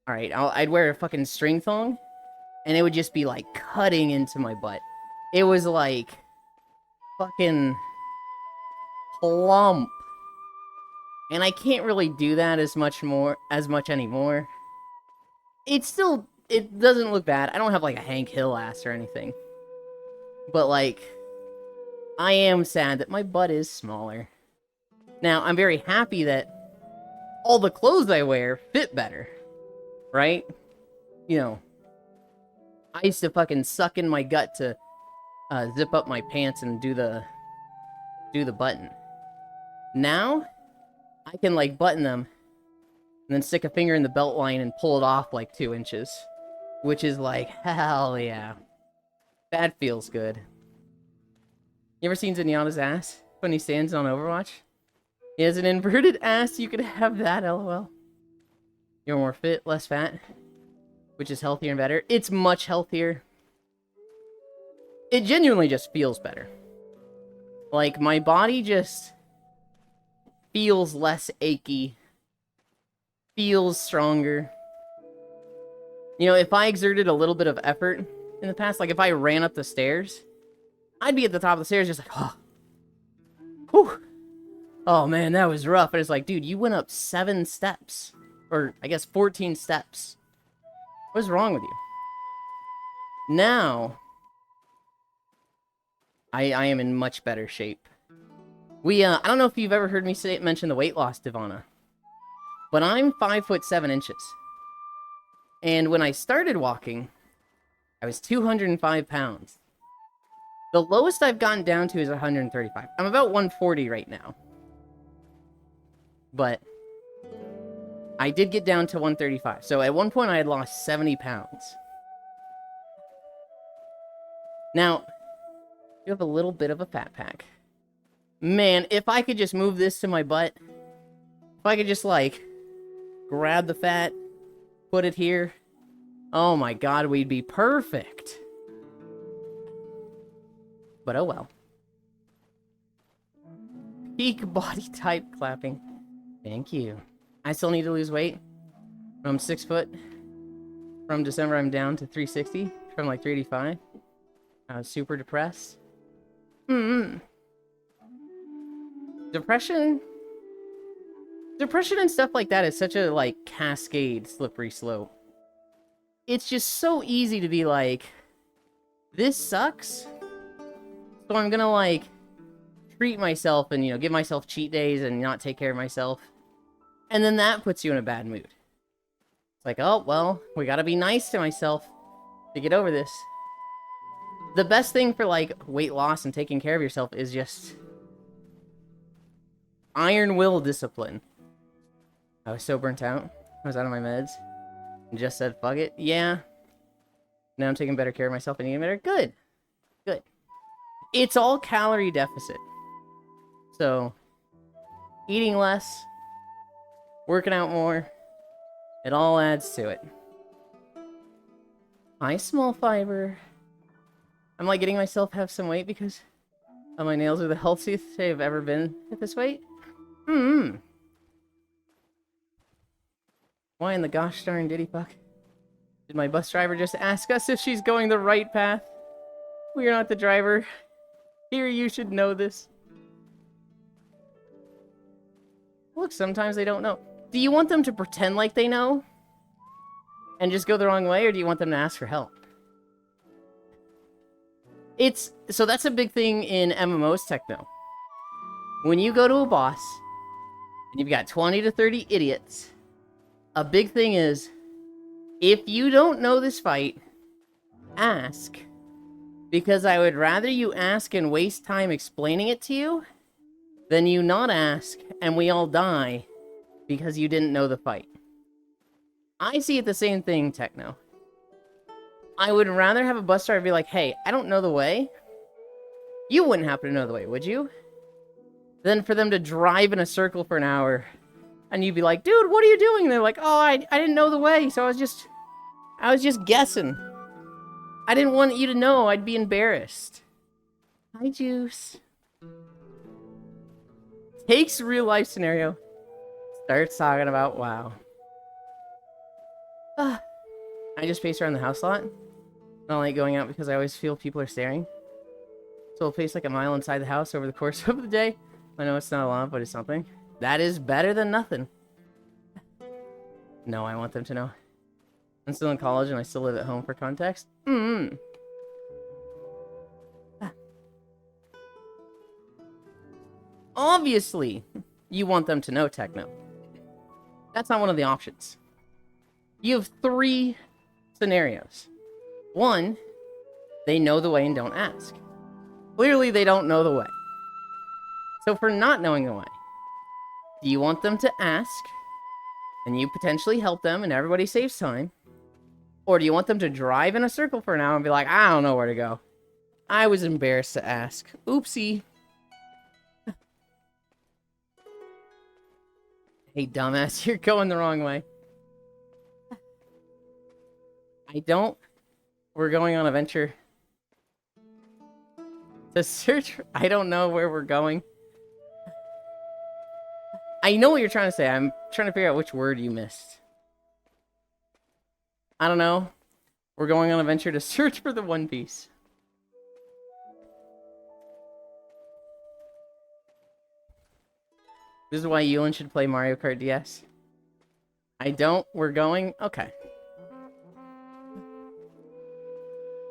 Alright, I'd wear a fucking string thong, and it would just be like cutting into my butt. It was like fucking plump. And I can't really do that as much anymore. It doesn't look bad. I don't have like a Hank Hill ass or anything. But like, I am sad that my butt is smaller. Now, I'm very happy that all the clothes I wear fit better. Right? I used to fucking suck in my gut to zip up my pants and do the button. Now, I can like button them and then stick a finger in the belt line and pull it off like 2 inches. Which is like, hell yeah. That feels good. You ever seen Zenyatta's ass when he stands on Overwatch? He has an inverted ass, you could have that, lol. You're more fit, less fat, which is healthier and better. It's much healthier. It genuinely just feels better. Like, my body just feels less achy. Feels stronger. You know, if I exerted a little bit of effort in the past, like if I ran up the stairs, I'd be at the top of the stairs just like, oh. Whew. Oh man, that was rough. And it's like, dude, you went up 7 steps. Or, I guess, 14 steps. What's wrong with you? Now, I am in much better shape. I don't know if you've ever heard me mention the weight loss, Divana. But I'm 5'7". And when I started walking, I was 205 pounds. The lowest I've gotten down to is 135. I'm about 140 right now. But I did get down to 135. So at one point I had lost 70 pounds. Now, you have a little bit of a fat pack. Man, if I could just move this to my butt, if I could just like grab the fat, put it here, oh my god, we'd be perfect. But oh well. Peak body type clapping. Thank you. I still need to lose weight. I'm 6 foot. From December, I'm down to 360. From like 385. I was super depressed. Depression and stuff like that is such a, like, cascade slippery slope. It's just so easy to be like, this sucks, so I'm gonna, like, treat myself and, you know, give myself cheat days and not take care of myself. And then that puts you in a bad mood. It's like, oh, well, we gotta be nice to myself to get over this. The best thing for, like, weight loss and taking care of yourself is just iron will discipline. I was so burnt out. I was out of my meds. And just said, fuck it. Yeah. Now I'm taking better care of myself and eating better. Good. Good. It's all calorie deficit. So, eating less, working out more, it all adds to it. Hi, small fiber. I'm like getting myself have some weight because my nails are the healthiest they've ever been at this weight. Why in the gosh darn diddy fuck? Did my bus driver just ask us if she's going the right path? We are not the driver. Here, you should know this. Look, sometimes they don't know. Do you want them to pretend like they know? And just go the wrong way, or do you want them to ask for help? So that's a big thing in MMOs techno. When you go to a boss, and you've got 20 to 30 idiots, a big thing is, if you don't know this fight, ask. Because I would rather you ask and waste time explaining it to you, than you not ask, and we all die, because you didn't know the fight. I see it the same thing, techno. I would rather have a bus driver be like, hey, I don't know the way. You wouldn't happen to know the way, would you? Than for them to drive in a circle for an hour. And you'd be like, dude, what are you doing? And they're like, oh, I didn't know the way, so I was just guessing. I didn't want you to know. I'd be embarrassed. Hi, Juice. Takes real life scenario. Starts talking about WoW. I just pace around the house a lot. I don't like going out because I always feel people are staring. So I'll pace like a mile inside the house over the course of the day. I know it's not a lot, but it's something. That is better than nothing. No, I want them to know. I'm still in college and I still live at home for context. Obviously, you want them to know techno. That's not one of the options. You have 3 scenarios. One, they know the way and don't ask. Clearly, they don't know the way. So for not knowing the way, do you want them to ask, and you potentially help them, and everybody saves time? Or do you want them to drive in a circle for an hour and be like, I don't know where to go. I was embarrassed to ask. Oopsie. Hey, dumbass, you're going the wrong way. We're going on a venture to search. I don't know where we're going. I know what you're trying to say. I'm trying to figure out which word you missed. I don't know. We're going on a venture to search for the One Piece. This is why Yulind should play Mario Kart DS. I don't. We're going. Okay.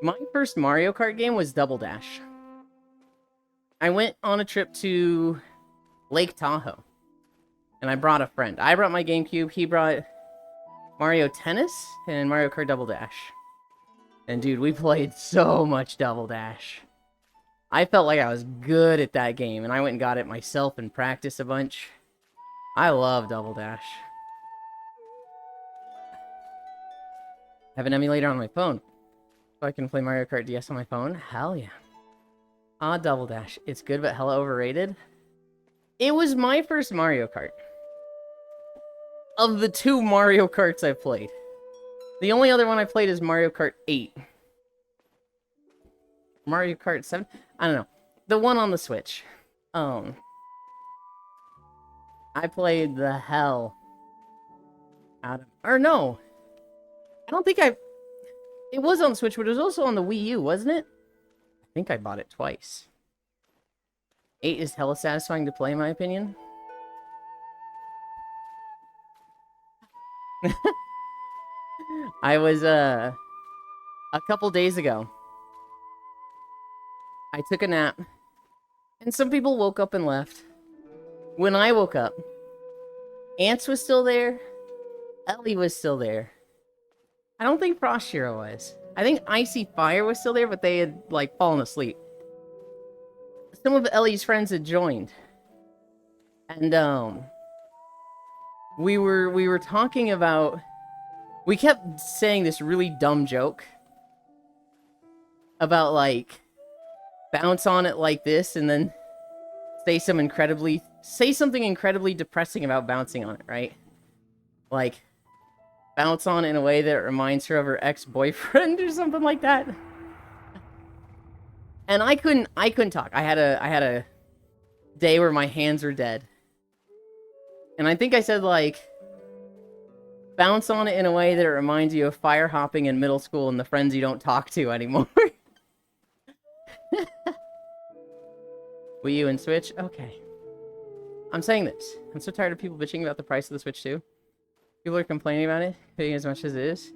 My first Mario Kart game was Double Dash. I went on a trip to Lake Tahoe. And I brought a friend. I brought my GameCube. He brought Mario Tennis and Mario Kart Double Dash. And dude, we played so much Double Dash. I felt like I was good at that game. And I went and got it myself and practiced a bunch. I love Double Dash. I have an emulator on my phone. So I can play Mario Kart DS on my phone? Hell yeah. Ah, Double Dash. It's good, but hella overrated. It was my first Mario Kart. Of the 2 Mario Karts I've played. The only other one I played is Mario Kart 8. Mario Kart 7? I don't know. The one on the Switch. I played the hell out of... Or no. I don't think I... It was on the Switch, but it was also on the Wii U, wasn't it? I think I bought it twice. 8 is hella satisfying to play, in my opinion. I was, a couple days ago, I took a nap, and some people woke up and left. When I woke up, Ants was still there, Ellie was still there. I don't think Frost Hero was. I think Icy Fire was still there, but they had, like, fallen asleep. Some of Ellie's friends had joined. And, we were talking about... We kept saying this really dumb joke. About, like, bounce on it like this, and then say something incredibly depressing about bouncing on it, right? Like, bounce on it in a way that reminds her of her ex-boyfriend or something like that. And I couldn't talk. I had a day where my hands were dead. And I think I said, like, bounce on it in a way that it reminds you of fire hopping in middle school and the friends you don't talk to anymore. Wii U and Switch? Okay. I'm saying this. I'm so tired of people bitching about the price of the Switch too. People are complaining about it, paying as much as it is.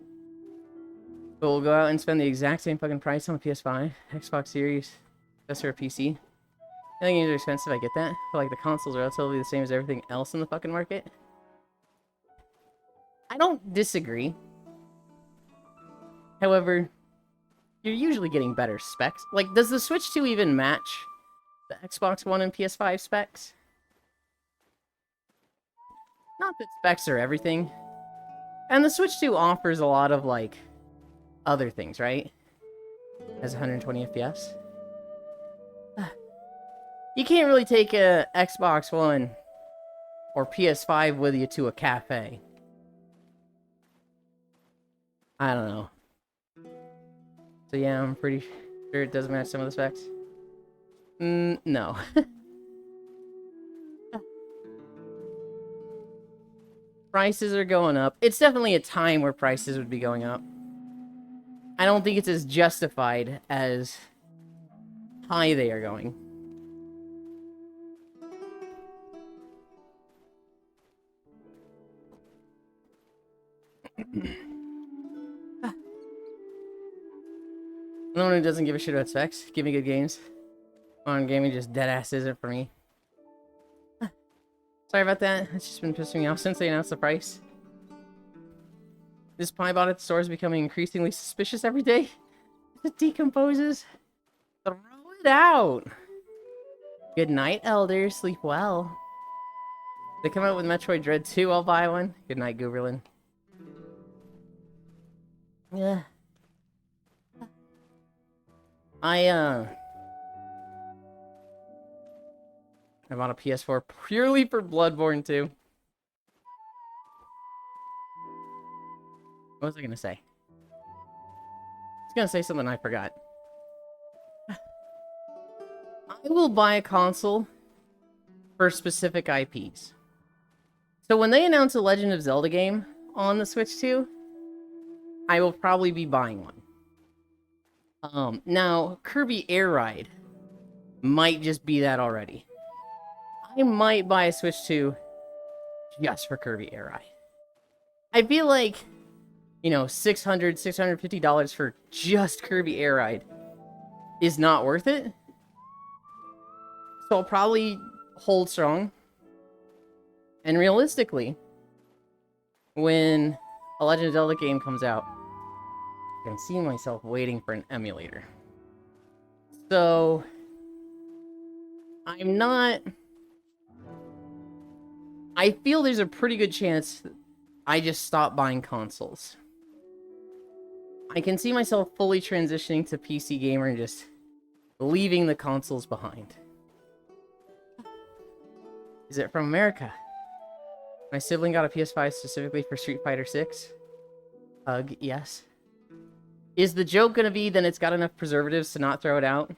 But we'll go out and spend the exact same fucking price on a PS5, Xbox Series, just or a PC. I think games are expensive, I get that. But like the consoles are relatively the same as everything else in the fucking market. I don't disagree. However, you're usually getting better specs. Like, does the Switch 2 even match the Xbox One and PS5 specs? Not that specs are everything. And the Switch 2 offers a lot of, like, other things, right? It has 120 FPS. You can't really take a Xbox One or PS5 with you to a cafe. I don't know. So yeah, I'm pretty sure it does match some of the specs. No. Prices are going up. It's definitely a time where prices would be going up. I don't think it's as justified as high they are going. No one who doesn't give a shit about specs. Give me good games. On gaming just deadass isn't for me. Sorry about that. It's just been pissing me off since they announced the price. This pie bought at the store is becoming increasingly suspicious every day. It decomposes. Throw it out. Good night, Elder. Sleep well. They come out with Metroid Dread 2, I'll buy one. Good night, Gooberlin. Yeah. I bought a PS4 purely for Bloodborne 2. What was I gonna say? I was gonna say something I forgot. I will buy a console for specific IPs. So when they announce a Legend of Zelda game on the Switch 2, I will probably be buying one. Now, Kirby Air Ride might just be that already. I might buy a Switch 2 just for Kirby Air Ride. I feel like, you know, $600, $650 for just Kirby Air Ride is not worth it. So I'll probably hold strong. And realistically, when a Legend of Zelda game comes out, I can see myself waiting for an emulator. So I'm not... I feel there's a pretty good chance I just stop buying consoles. I can see myself fully transitioning to PC gamer and just leaving the consoles behind. Is it from America? My sibling got a PS5 specifically for Street Fighter 6. Hug, yes. Is the joke gonna be then it's got enough preservatives to not throw it out?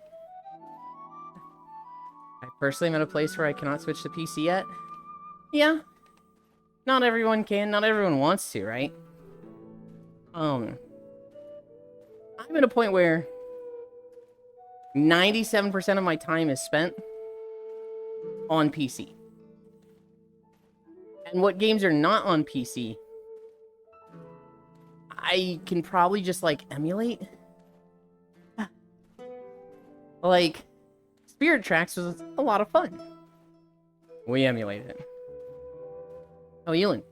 I personally am at a place where I cannot switch to PC yet. Yeah. Not everyone can, not everyone wants to, right? I'm at a point where 97% of my time is spent on PC. And what games are not on PC, I can probably just, like, emulate. Like, Spirit Tracks was a lot of fun. We emulated it. Oh, Yulind.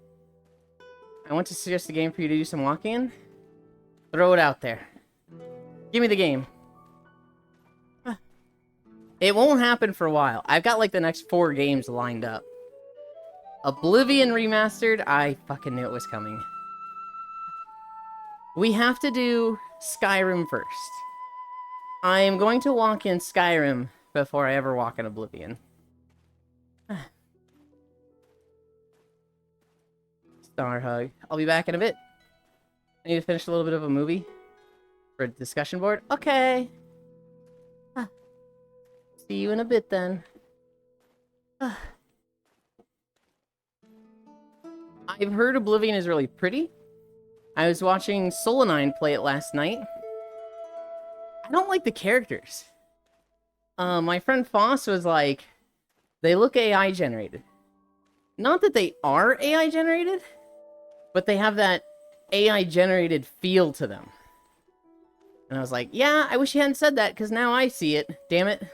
I want to suggest a game for you to do some walking in. Throw it out there. Give me the game. It won't happen for a while. I've got, like, the next 4 games lined up. Oblivion Remastered, I fucking knew it was coming. We have to do Skyrim first. I am going to walk in Skyrim before I ever walk in Oblivion. Star hug. I'll be back in a bit. I need to finish a little bit of a movie for a discussion board. Okay. See you in a bit then. I've heard Oblivion is really pretty. I was watching Solanine play it last night. I don't like the characters. My friend Foss was like, they look AI generated. Not that they are AI generated, but they have that AI generated feel to them. And I was like, yeah, I wish you hadn't said that, because now I see it. Damn it.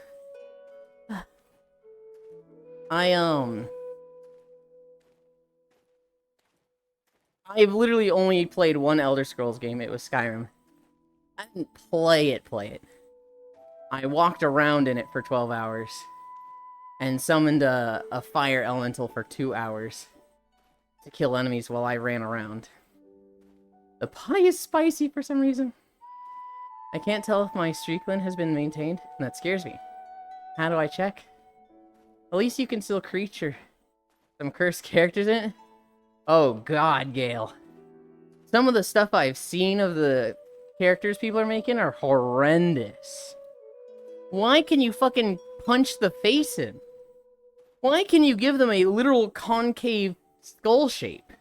I've literally only played one Elder Scrolls game. It was Skyrim. I didn't play it. I walked around in it for 12 hours. And summoned a fire elemental for 2 hours. To kill enemies while I ran around. The pie is spicy for some reason. I can't tell if my Streakland has been maintained, and that scares me. How do I check? At least you can still creature some cursed characters in it. Oh god, Gale. Some of the stuff I've seen of the characters people are making are horrendous. Why can you fucking punch the face in? Why can you give them a literal concave skull shape?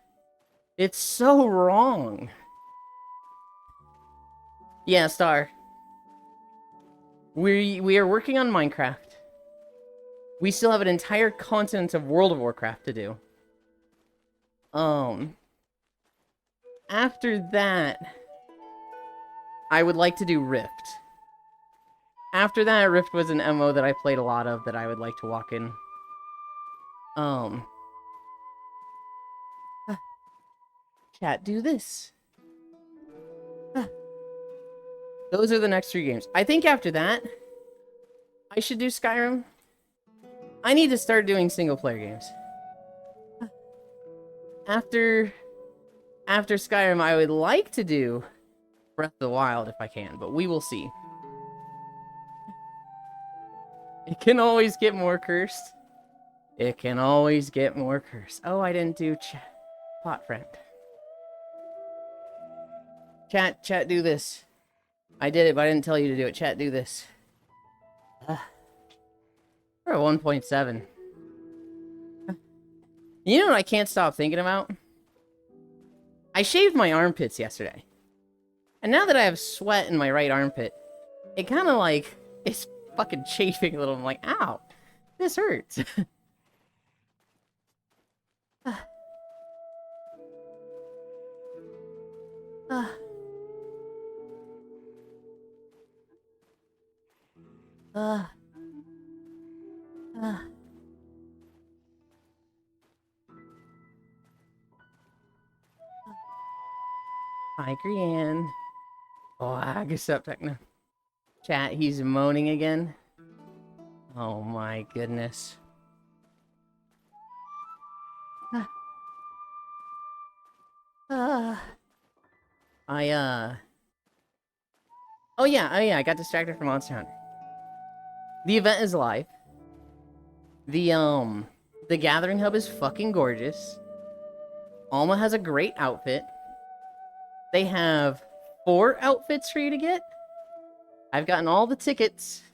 It's so wrong. Yeah, Star. We are working on Minecraft. We still have an entire continent of World of Warcraft to do. After that, I would like to do Rift. After that, Rift was an MO that I played a lot of that I would like to walk in. Chat, do this. Those are the next 3 games. I think after that, I should do Skyrim. I need to start doing single-player games. After Skyrim, I would like to do Breath of the Wild if I can, but we will see. It can always get more cursed. It can always get more cursed. Oh, I didn't do pot friend. Chat, do this. I did it, but I didn't tell you to do it. Chat, do this. We're at 1.7. You know what I can't stop thinking about? I shaved my armpits yesterday. And now that I have sweat in my right armpit, it kind of like, it's fucking chafing a little. I'm like, ow, this hurts. Hi, Grianne. Oh, I guess up, Techno. Chat, he's moaning again. Oh my goodness. Oh yeah, I got distracted from Monster Hunter. The event is live. The Gathering Hub is fucking gorgeous. Alma has a great outfit. They have 4 outfits for you to get. I've gotten all the tickets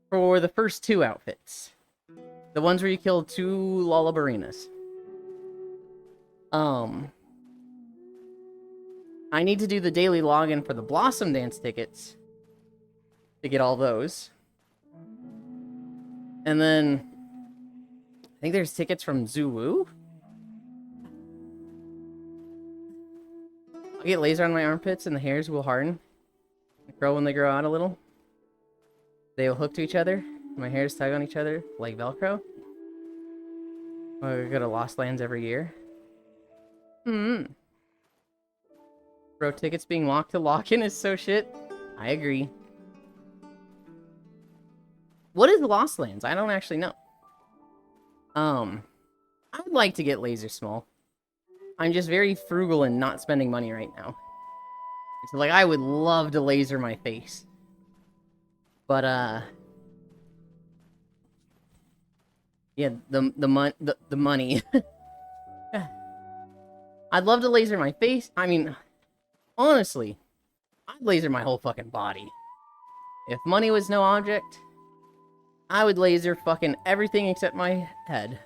for the first 2 outfits. The ones where you kill 2 Lullabarinas. I need to do the daily login for the Blossom Dance tickets to get all those. And then I think there's tickets from Zulu. I'll get laser on my armpits and the hairs will harden and grow when they grow out a little. They will hook to each other. My hairs tug on each other like Velcro. I go to Lost Lands every year. Bro, tickets being locked to lock-in is so shit. I agree. What is Lost Lands? I don't actually know. I'd like to get laser small. I'm just very frugal and not spending money right now. So, like, I would love to laser my face. But, yeah, the money. I'd love to laser my face. I mean, honestly, I'd laser my whole fucking body. If money was no object, I would laser fucking everything except my head.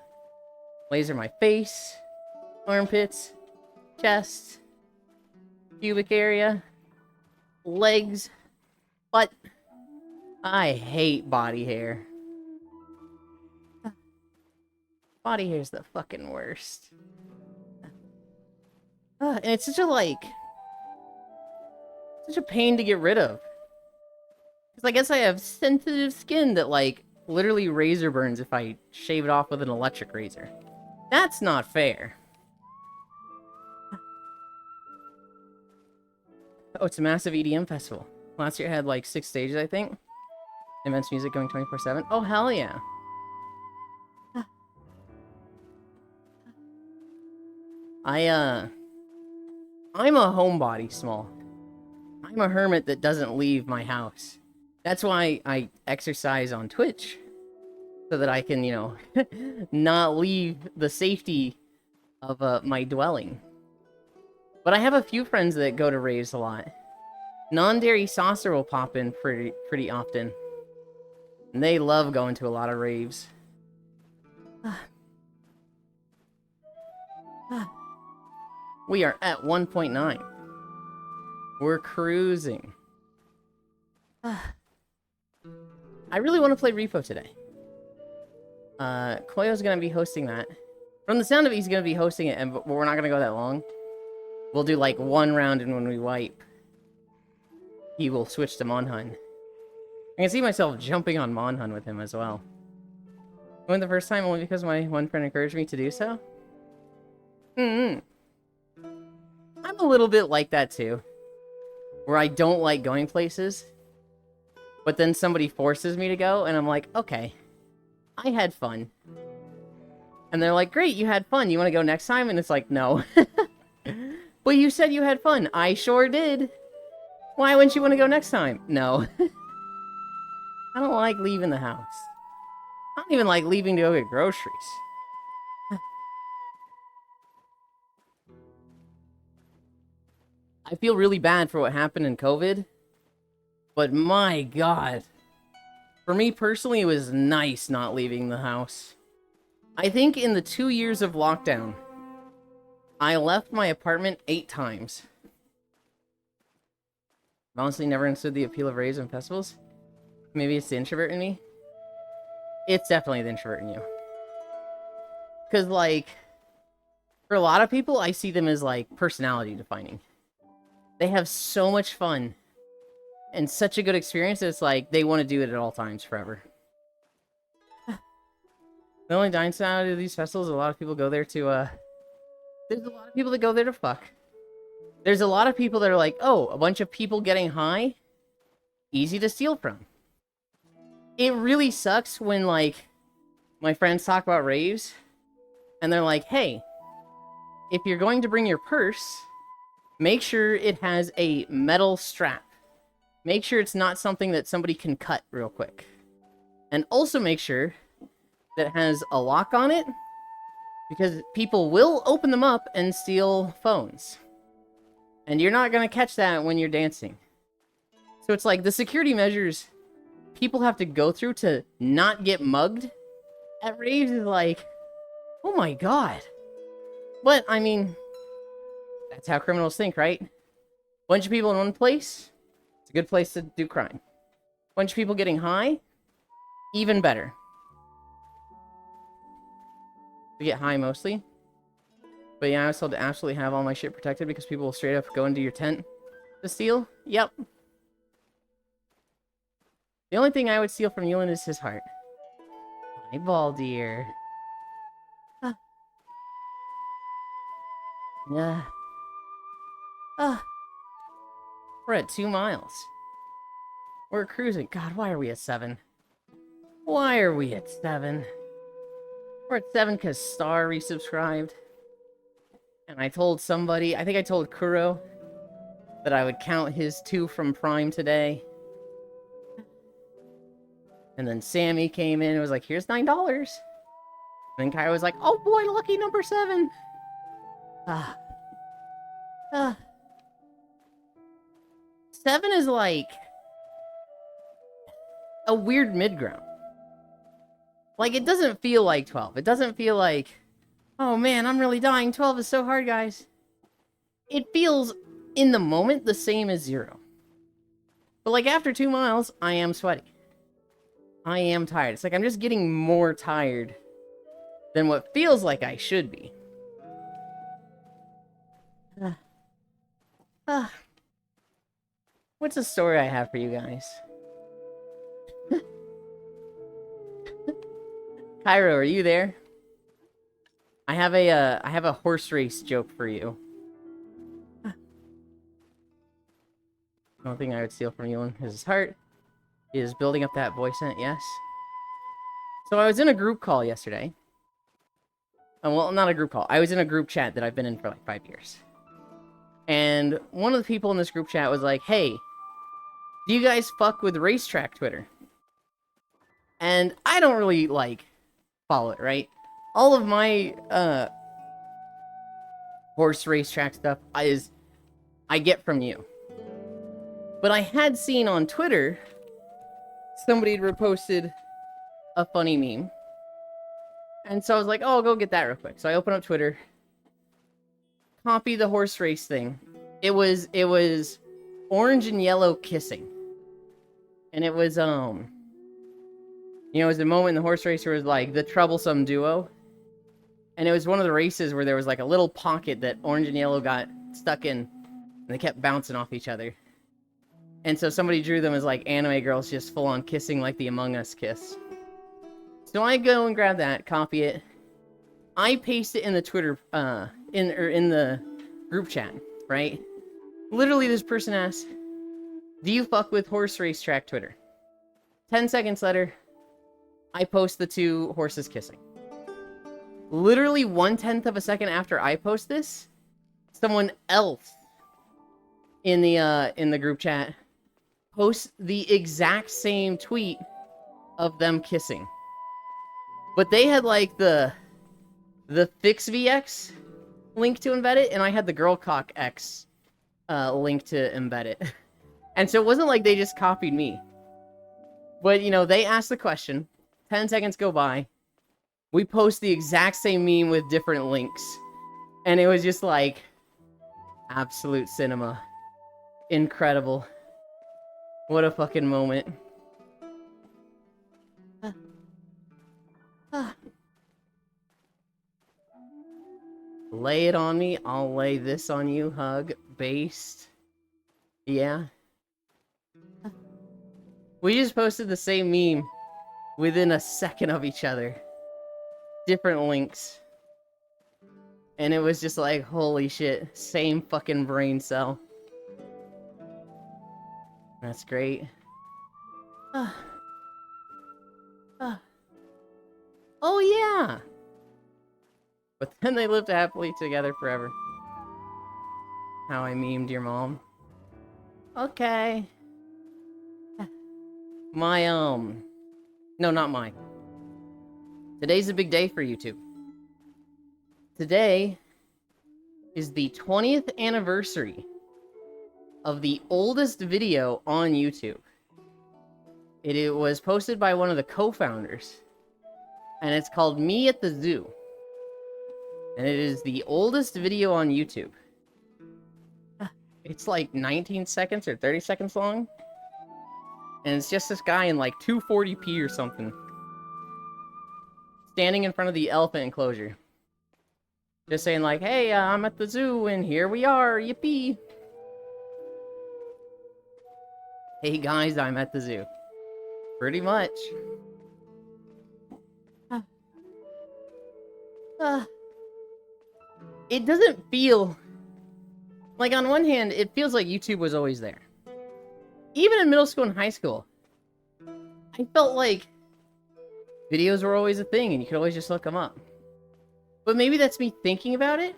Laser my face, armpits, chest, pubic area, legs, butt. I hate body hair. Body hair's the fucking worst. And it's such a pain to get rid of. Because I guess I have sensitive skin that, like, literally razor burns if I shave it off with an electric razor. That's not fair. Oh, it's a massive EDM festival. Last year it had, like, 6 stages, I think. Immense music going 24/7. Oh, hell yeah. I'm a homebody, small. I'm a hermit that doesn't leave my house. That's why I exercise on Twitch. So that I can, you know, not leave the safety of my dwelling. But I have a few friends that go to raves a lot. Non-Dairy Saucer will pop in pretty often. And they love going to a lot of raves. We are at 1.9. We're cruising. I really want to play Repo today. Koyo's gonna be hosting that. From the sound of it, he's gonna be hosting it, but we're not gonna go that long. We'll do like 1 round, and when we wipe, he will switch to Monhun. I can see myself jumping on Monhun with him as well. I went the first time only because my one friend encouraged me to do so. I'm a little bit like that too. where I don't like going places, but then somebody forces me to go, and I'm like, okay, I had fun. And they're like, great, you had fun. You want to go next time? And it's like, no. But you said you had fun. I sure did. Why wouldn't you want to go next time? No. I don't like leaving the house. I don't even like leaving to go get groceries. I feel really bad for what happened in COVID. But my God. For me personally, it was nice not leaving the house. I think in the 2 years of lockdown, I left my apartment 8 times. I've honestly never understood the appeal of raves and festivals. Maybe it's the introvert in me. It's definitely the introvert in you. Because, like, for a lot of people, I see them as, like, personality defining. They have so much fun and such a good experience that it's like they want to do it at all times forever. The only downside of these festivals, a lot of people go there to, there's a lot of people that go there to fuck. There's a lot of people that are like, oh, a bunch of people getting high, easy to steal from. It really sucks when, like, my friends talk about raves, and they're like, hey, if you're going to bring your purse, make sure it has a metal strap. Make sure it's not something that somebody can cut real quick. And also make sure that it has a lock on it, because people will open them up and steal phones. And you're not going to catch that when you're dancing. So it's like the security measures people have to go through to not get mugged at raves is like, oh my God. But, I mean, that's how criminals think, right? Bunch of people in one place, it's a good place to do crime. Bunch of people getting high, even better. To get high mostly. But yeah, I was told to absolutely have all my shit protected because people will straight up go into your tent to steal. Yep. The only thing I would steal from Yulind is his heart. My ball dear. Ah. Yeah. Ah. We're at 2 miles. We're cruising. God, why are we at 7? Why are we at 7? We're at 7 because Star resubscribed. And I told somebody, I think I told Kuro, that I would count his 2 from Prime today. And then Sammy came in and was like, here's $9. And then Kai was like, oh boy, lucky number 7. Ah. Ah. 7 is like a weird mid-ground. Like, it doesn't feel like 12. It doesn't feel like, oh man, I'm really dying. 12 is so hard, guys. It feels, in the moment, the same as 0. But like, after 2 miles, I am sweaty. I am tired. It's like I'm just getting more tired than what feels like I should be. What's a story I have for you guys? Cairo, are you there? I have a horse race joke for you. The only thing I would steal from Yulind is his heart. Is building up that voice in it, yes. So I was in a group call yesterday. Well, not a group call. I was in a group chat that I've been in for like 5 years. And one of the people in this group chat was like, hey, do you guys fuck with racetrack Twitter? And I don't really, like, follow it, right? All of my, horse racetrack stuff I get from you. But I had seen on Twitter, somebody had reposted a funny meme. And so I was like, oh, I'll go get that real quick. So I open up Twitter, copy the horse race thing. It was orange and yellow kissing. And it was, you know, it was the moment in the horse race where it was like the troublesome duo. And it was one of the races where there was like a little pocket that orange and yellow got stuck in. And they kept bouncing off each other. And so somebody drew them as like anime girls just full on kissing like the Among Us kiss. So I go and grab that, copy it. I paste it in the Twitter, in the group chat, right? Literally this person asks, Do you fuck with horse racetrack Twitter? 10 seconds later, I post the two horses kissing. Literally 1/10 of a second after I post this, someone else in the group chat posts the exact same tweet of them kissing. But they had like the Fix VX link to embed it, and I had the Girl Cock X link to embed it. And so it wasn't like they just copied me. But, you know, they asked the question, 10 seconds go by, we post the exact same meme with different links. And it was just like, absolute cinema. Incredible. What a fucking moment. Lay it on me, I'll lay this on you, hug, based. Yeah. We just posted the same meme within a second of each other. Different links. And it was just like, holy shit, same fucking brain cell. That's great. Oh yeah! But then they lived happily together forever. How I memed your mom. Okay. My, no, not mine. Today's a big day for YouTube. Today is the 20th anniversary of the oldest video on YouTube. It was posted by one of the co-founders, and it's called Me at the Zoo. And it is the oldest video on YouTube. It's like 19 seconds or 30 seconds long. And it's just this guy in like 240p or something, standing in front of the elephant enclosure. Just saying like, hey, I'm at the zoo and here we are, yippee. Hey guys, I'm at the zoo. Pretty much. It doesn't feel... Like, on one hand, it feels like YouTube was always there. Even in middle school and high school, I felt like videos were always a thing and you could always just look them up. But maybe that's me thinking about it.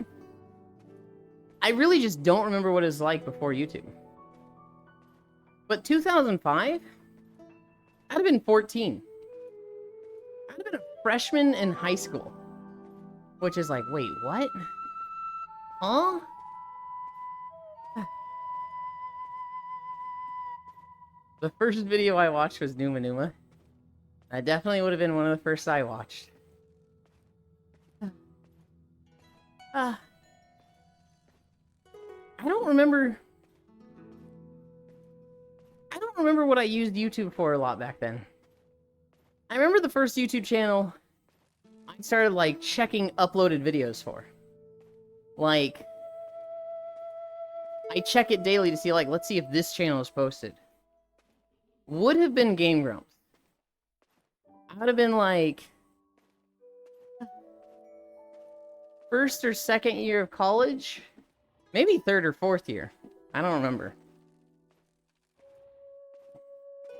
I really just don't remember what it was like before YouTube. But 2005? I'd have been 14. I'd have been a freshman in high school. Which is like, wait, what? Huh? The first video I watched was Numa Numa. That definitely would have been one of the first I watched. I don't remember what I used YouTube for a lot back then. I remember the first YouTube channel I started, like, checking uploaded videos for. Like, I check it daily to see, like, let's see if this channel is posted. Would have been Game Grumps. I would have been, like, first or second year of college? Maybe third or fourth year. I don't remember.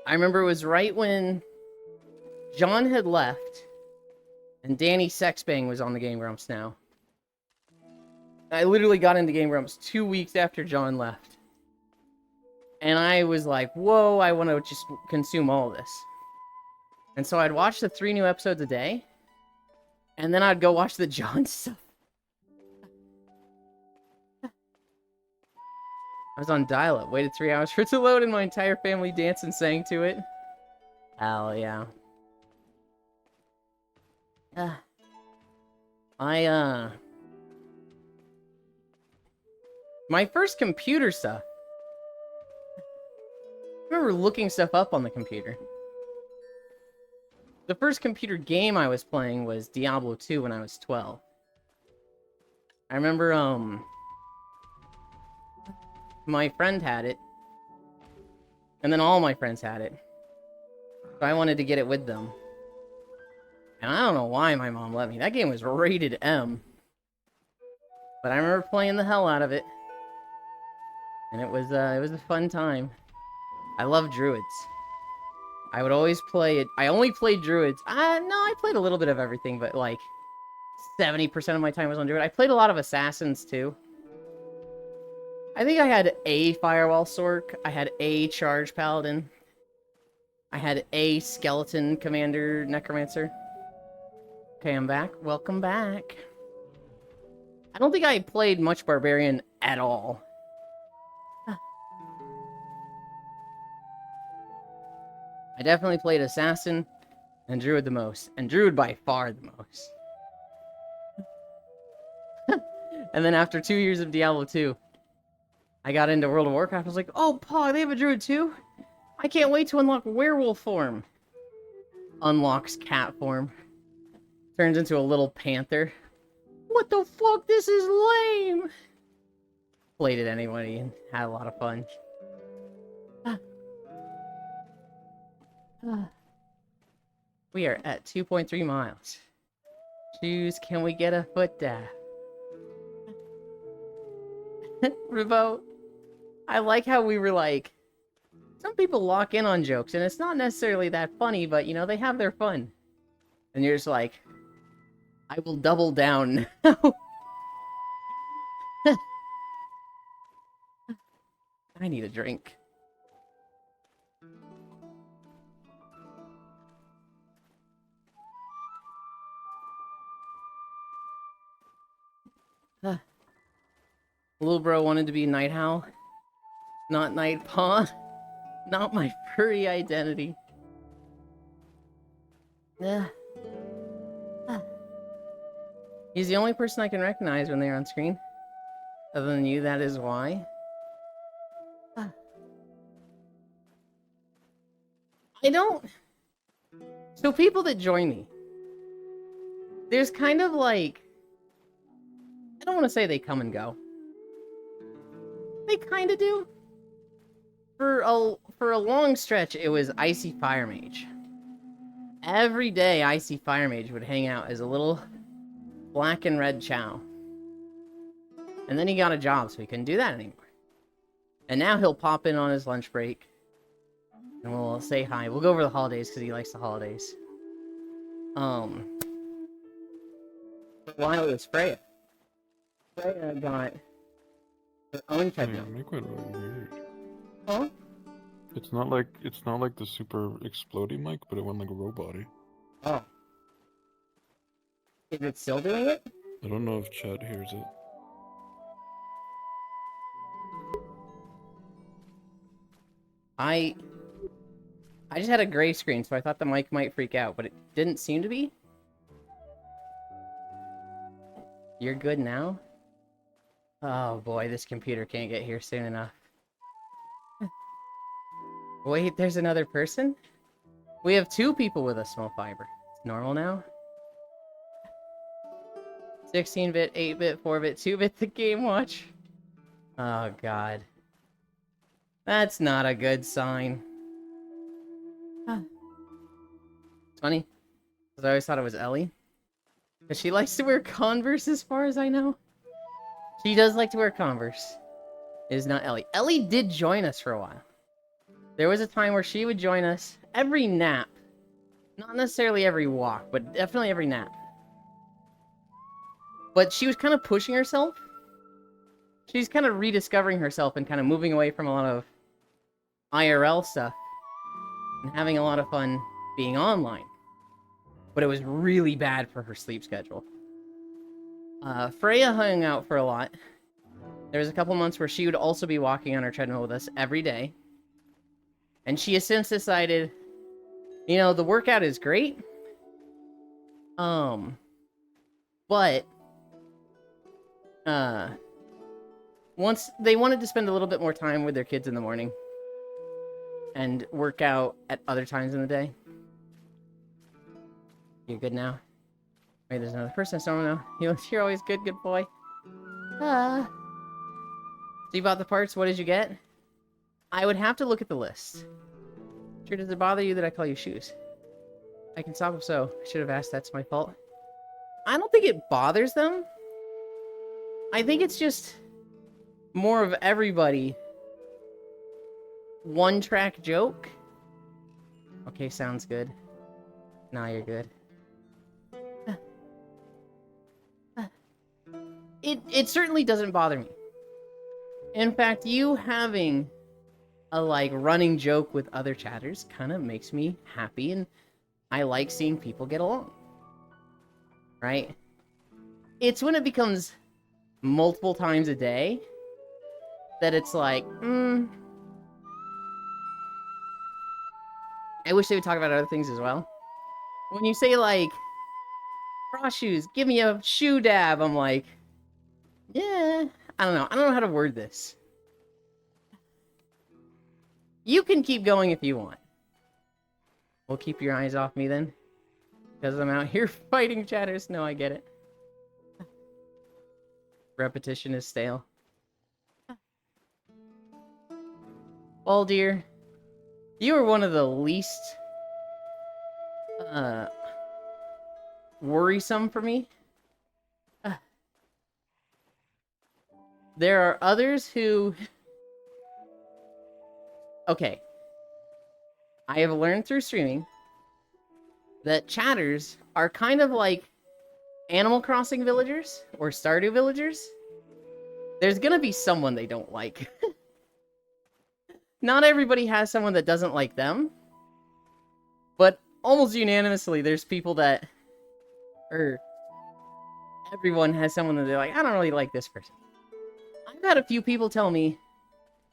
I remember it was right when John had left and Danny Sexbang was on the Game Grumps now. I literally got into Game Grumps 2 weeks after John left. And I was like, whoa, I want to just consume all this. And so I'd watch the 3 new episodes a day. And then I'd go watch the John stuff. I was on dial-up, waited 3 hours for it to load, and my entire family danced and sang to it. Hell yeah. My first computer stuff. I remember looking stuff up on the computer. The first computer game I was playing was Diablo 2 when I was 12. I remember, my friend had it. And then all my friends had it. So I wanted to get it with them. And I don't know why my mom let me. That game was rated M. But I remember playing the hell out of it. And it was a fun time. I love druids. I would always play it. I only played druids. No, I played a little bit of everything, but like 70% of my time was on druid. I played a lot of assassins too. I think I had a firewall sork. I had a charge paladin. I had a skeleton commander necromancer. Okay, I'm back. Welcome back. I don't think I played much barbarian at all. I definitely played assassin and druid the most, and druid by far the most. And then after 2 years of Diablo 2, I got into World of Warcraft. I was like, oh, Paw, they have a druid too? I can't wait to unlock werewolf form. Unlocks cat form. Turns into a little panther. What the fuck? This is lame! Played it anyway and had a lot of fun. We are at 2.3 miles. Choose, can we get a foot dab? Revo, I like how we were like, some people lock in on jokes, and it's not necessarily that funny, but, you know, they have their fun. And you're just like, I will double down now. I need a drink. Little bro wanted to be Night Howl, not Night Paw. Not my furry identity. He's the only person I can recognize when they're on screen. Other than you, that is why. I don't... So people that join me, there's kind of like... I don't want to say they come and go. They kind of do. For a long stretch, it was Icy Fire Mage. Every day, Icy Fire Mage would hang out as a little black and red chow. And then he got a job, so he couldn't do that anymore. And now he'll pop in on his lunch break. And we'll say hi. We'll go over the holidays, because he likes the holidays. For a while it was Freya. Freya got her own treadmill. Yeah, make it really weird. Huh? It's not like the super explodey mic, but it went like a robot-y. Oh. Is it still doing it? I don't know if chat hears it. I just had a gray screen, so I thought the mic might freak out, but it didn't seem to be. You're good now? Oh boy, this computer can't get here soon enough. Wait, there's another person? We have 2 people with a small fiber. It's normal now. 16-bit, 8-bit, 4-bit, 2-bit, the Game Watch. Oh god. That's not a good sign. It's funny, because I always thought it was Ellie. Because she likes to wear Converse as far as I know. She does like to wear Converse. It is not Ellie. Ellie did join us for a while. There was a time where she would join us every nap. Not necessarily every walk, but definitely every nap. But she was kind of pushing herself. She's kind of rediscovering herself and kind of moving away from a lot of IRL stuff. And having a lot of fun being online. But it was really bad for her sleep schedule. Freya hung out for a lot. There was a couple months where she would also be walking on her treadmill with us every day. And she has since decided, you know, the workout is great. But once they wanted to spend a little bit more time with their kids in the morning and work out at other times in the day. You're good now? Wait, there's another person. It's normal now. You're always good boy. So you bought the parts. What did you get? I would have to look at the list. Sure, does it bother you that I call you Shoes? I can stop if so. I should have asked. That's my fault. I don't think it bothers them. I think it's just more of everybody one-track joke. Okay, sounds good. Now you're good. It certainly doesn't bother me. In fact, you having a like running joke with other chatters kind of makes me happy, and I like seeing people get along. Right? It's when it becomes multiple times a day that it's like, I wish they would talk about other things as well. When you say like, cross shoes, give me a shoe dab, I'm like, yeah, I don't know. I don't know how to word this. You can keep going if you want. Well, keep your eyes off me then. Because I'm out here fighting chatters. No, I get it. Repetition is stale. Well, dear, you are one of the least worrisome for me. There are others who... Okay. I have learned through streaming that chatters are kind of like Animal Crossing villagers or Stardew villagers. There's gonna be someone they don't like. Not everybody has someone that doesn't like them, but almost unanimously there's people that... Or everyone has someone that they're like, I don't really like this person. I've had a few people tell me,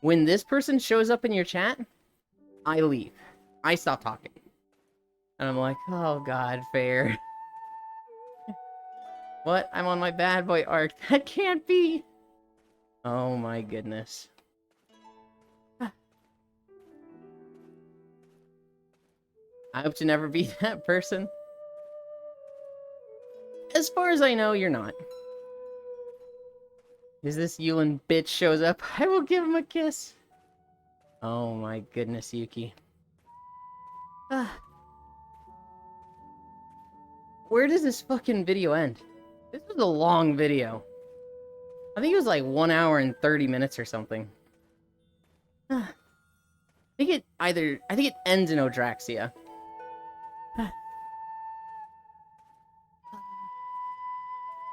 when this person shows up in your chat, I leave. I stop talking. And I'm like, oh god, fair. What? I'm on my bad boy arc. That can't be! Oh my goodness. I hope to never be that person. As far as I know, you're not. Is this Yulind bitch shows up? I will give him a kiss. Oh my goodness, Yuki. Where does this fucking video end? This was a long video. I think it was like 1 hour and 30 minutes or something. I think it ends in Odraxia.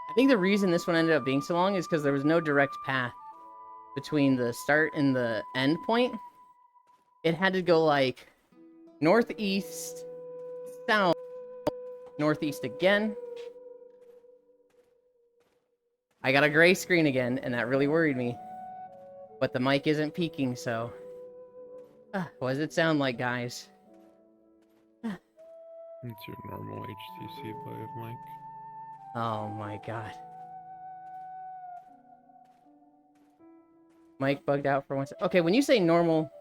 I think the reason this one ended up being so long is because there was no direct path between the start and the end point. It had to go like northeast, south, northeast again. I got a gray screen again, and that really worried me. But the mic isn't peaking, so... what does it sound like, guys? It's your normal HTC Vive mic. Oh my god. Mic bugged out for 1 second. Okay, when you say normal...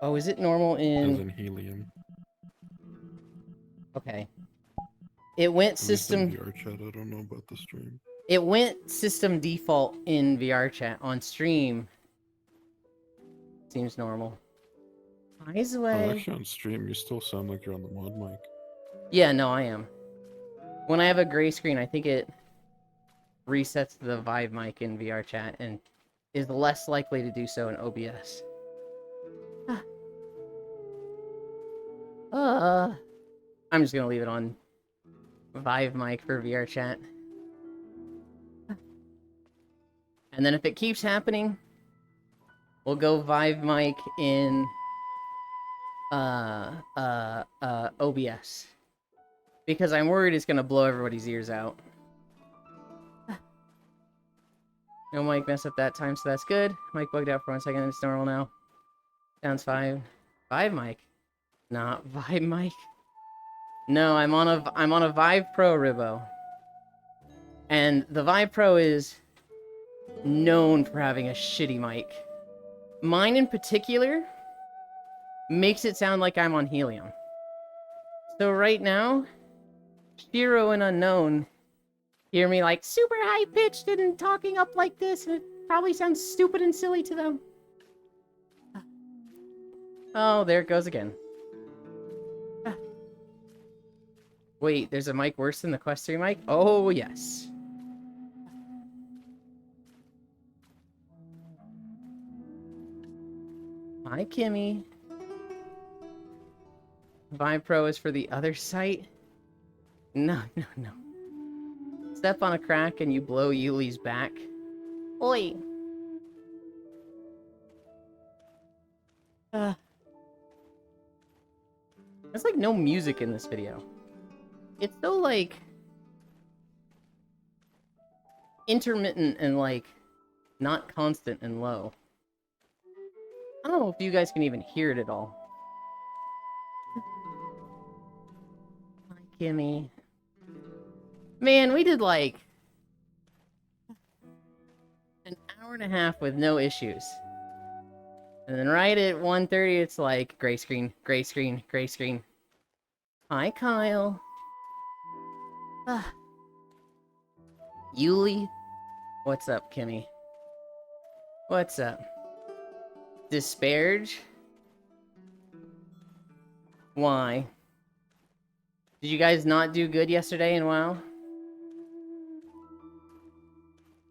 Oh, is it normal As in... in helium. Okay. It went At least in system... VR chat, I don't know about the stream. It went system default in VR chat. On stream... Seems normal. Eyes Oh, away. actually on stream, you still sound like you're on the mod mic. Yeah, no, I am. When I have a gray screen, I think it resets the Vive mic in VR chat and is less likely to do so in OBS. I'm just gonna leave it on Vive mic for VR chat. And then if it keeps happening, we'll go Vive mic in OBS. Because I'm worried it's gonna blow everybody's ears out. No mic messed up that time, so that's good. Mic bugged out for 1 second, it's normal now. Sounds fine. Vive mic? Not Vive mic. No, I'm on a Vive Pro Ribbo. And the Vive Pro is known for having a shitty mic. Mine in particular makes it sound like I'm on helium. So right now, Shiro and Unknown hear me like super high-pitched and talking up like this, and it probably sounds stupid and silly to them. Oh, there it goes again. Wait, there's a mic worse than the Quest 3 mic? Oh, yes. Hi, Kimmy. Vibe Pro is for the other site? No. Step on a crack and you blow Yuli's back. Oi! There's like no music in this video. It's so like intermittent and like not constant and low. I don't know if you guys can even hear it at all. Hi, Kimmy. Man, we did like an hour and a half with no issues. And then right at 1:30, it's like gray screen, gray screen, gray screen. Hi, Kyle. Yuli? What's up, Kimmy? What's up? Disparage? Why? Did you guys not do good yesterday in WoW?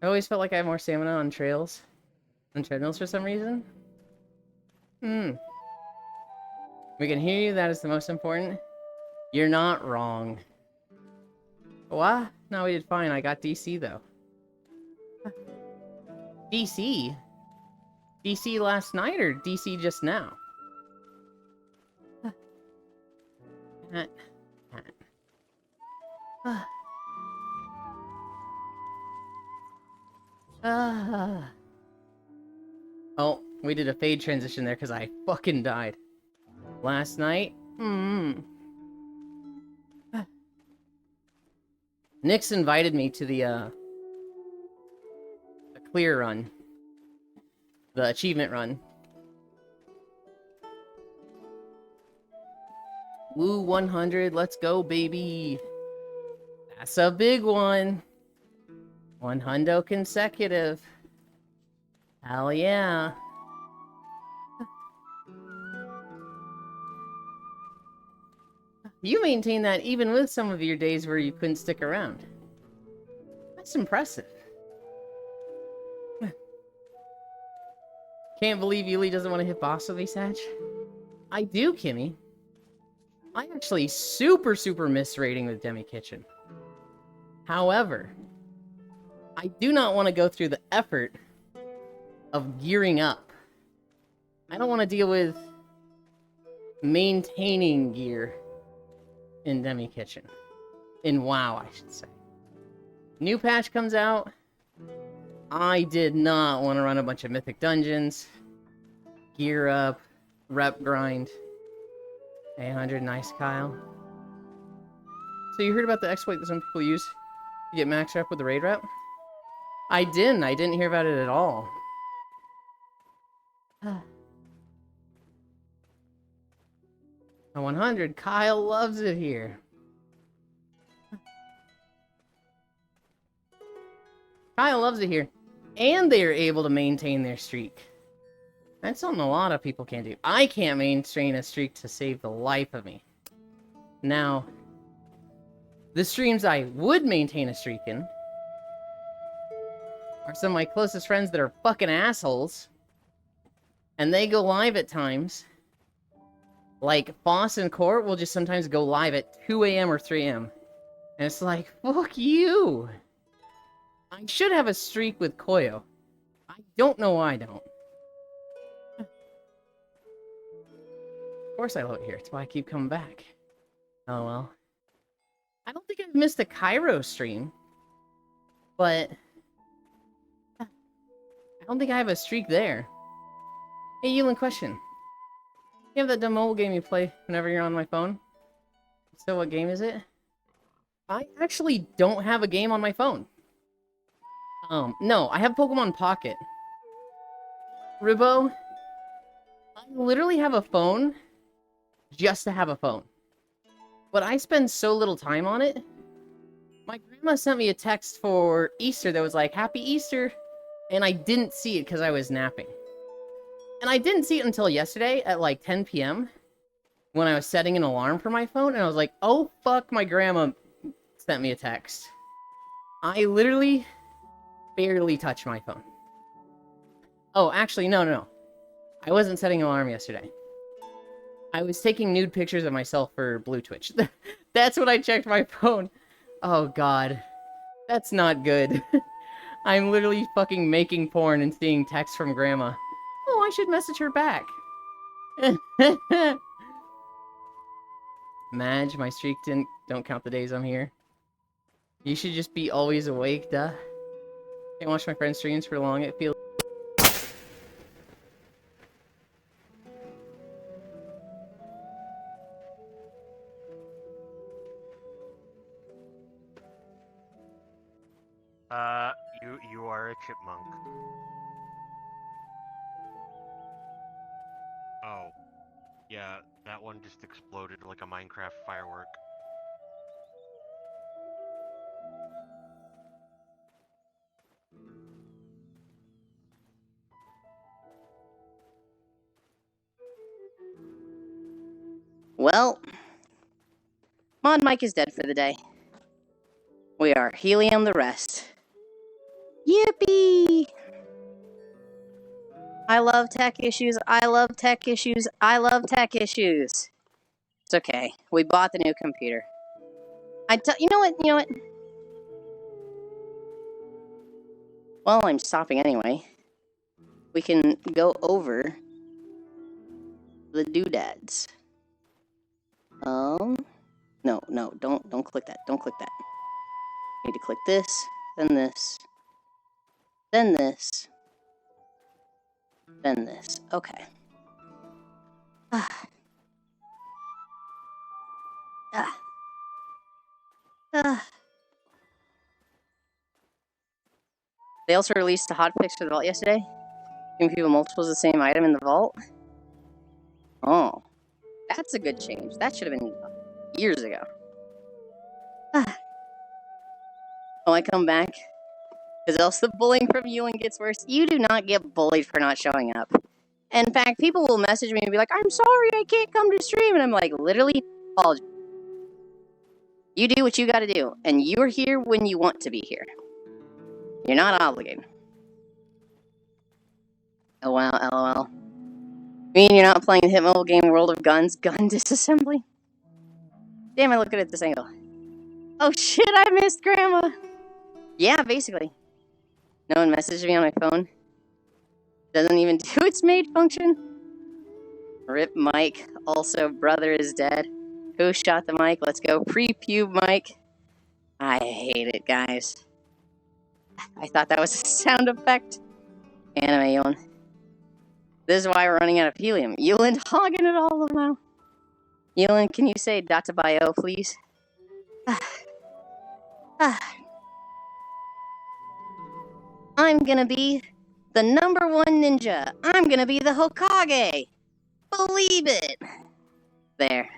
I always felt like I have more stamina on trails than treadmills for some reason. We can hear you, that is the most important. You're not wrong. What? No, we did fine. I got DC, though. DC? DC last night or DC just now? Oh, we did a fade transition there because I fucking died. Last night? Nyx invited me to the clear run. The achievement run. Woo 100, let's go, baby. That's a big one. 100 consecutive. Hell yeah. You maintain that even with some of your days where you couldn't stick around. That's impressive. Can't believe Yuli doesn't want to hit boss with me, Satch. I do, Kimmy. I actually super miss raiding with Demi Kitchen. However, I do not want to go through the effort of gearing up. I don't want to deal with maintaining gear in Demi Kitchen. In WoW, I should say. New patch comes out. I did not want to run a bunch of mythic dungeons. Gear up. Rep grind. 800, nice, Kyle. So you heard about the exploit that some people use to get max rep with the raid rep? I didn't hear about it at all. A 100, Kyle loves it here. Kyle loves it here. And they are able to maintain their streak. That's something a lot of people can't do. I can't maintain a streak to save the life of me. Now, the streams I would maintain a streak in are some of my closest friends that are fucking assholes. And they go live at times. Like, Foss and Court will just sometimes go live at 2 a.m. or 3 a.m. And it's like, fuck you! I should have a streak with Koyo. I don't know why I don't. Of course I love it here. It's why I keep coming back. Oh well. I don't think I've missed a Cairo stream. But I don't think I have a streak there. Hey, Yulind, question. You have that dumb mobile game you play whenever you're on my phone? So what game is it? I actually don't have a game on my phone. No, I have Pokemon Pocket. Ribo, I literally have a phone just to have a phone. But I spend so little time on it. My grandma sent me a text for Easter that was like, Happy Easter! And I didn't see it because I was napping. And I didn't see it until yesterday at like 10 p.m. when I was setting an alarm for my phone, and I was like, oh fuck, my grandma sent me a text. I literally barely touch my phone. Oh, actually, no. I wasn't setting an alarm yesterday. I was taking nude pictures of myself for Blue Twitch. That's when I checked my phone. Oh god. That's not good. I'm literally fucking making porn and seeing texts from Grandma. Oh, I should message her back. Madge, my streak don't count the days I'm here. You should just be always awake, duh. Can't watch my friend's streams for long, it feels... You are a chipmunk. Oh. Yeah, that one just exploded like a Minecraft firework. Well, Mod Mike is dead for the day. We are Helium the rest. Yippee! I love tech issues. I love tech issues. I love tech issues. It's okay. We bought the new computer. You know what? You know what? Well, I'm stopping anyway. We can go over the doodads. No, don't click that. Don't click that. You need to click this, then this, then this, then this. Okay. They also released a hotfix for the vault yesterday. Giving people multiples of the same item in the vault. Oh, that's a good change. That should have been years ago. Oh, I come back. Because else the bullying from Yulind gets worse. You do not get bullied for not showing up. In fact, people will message me and be like, I'm sorry, I can't come to stream. And I'm like, literally, apologize. You do what you gotta do. And you're here when you want to be here. You're not obligated. Oh wow, LOL. Mean you're not playing the hit mobile game World of Guns gun disassembly? Damn, I look at it this angle. Oh shit, I missed Grandma! Yeah, basically. No one messaged me on my phone. Doesn't even do its maid function. Rip Mike. Also, brother is dead. Who shot the mic? Let's go. Pre-pube Mike. I hate it, guys. I thought that was a sound effect. Anime Yulind. This is why we're running out of helium. Yulind hogging it all now. Yulind, can you say data bio, please? I'm gonna be the #1 ninja. I'm gonna be the Hokage. Believe it. There.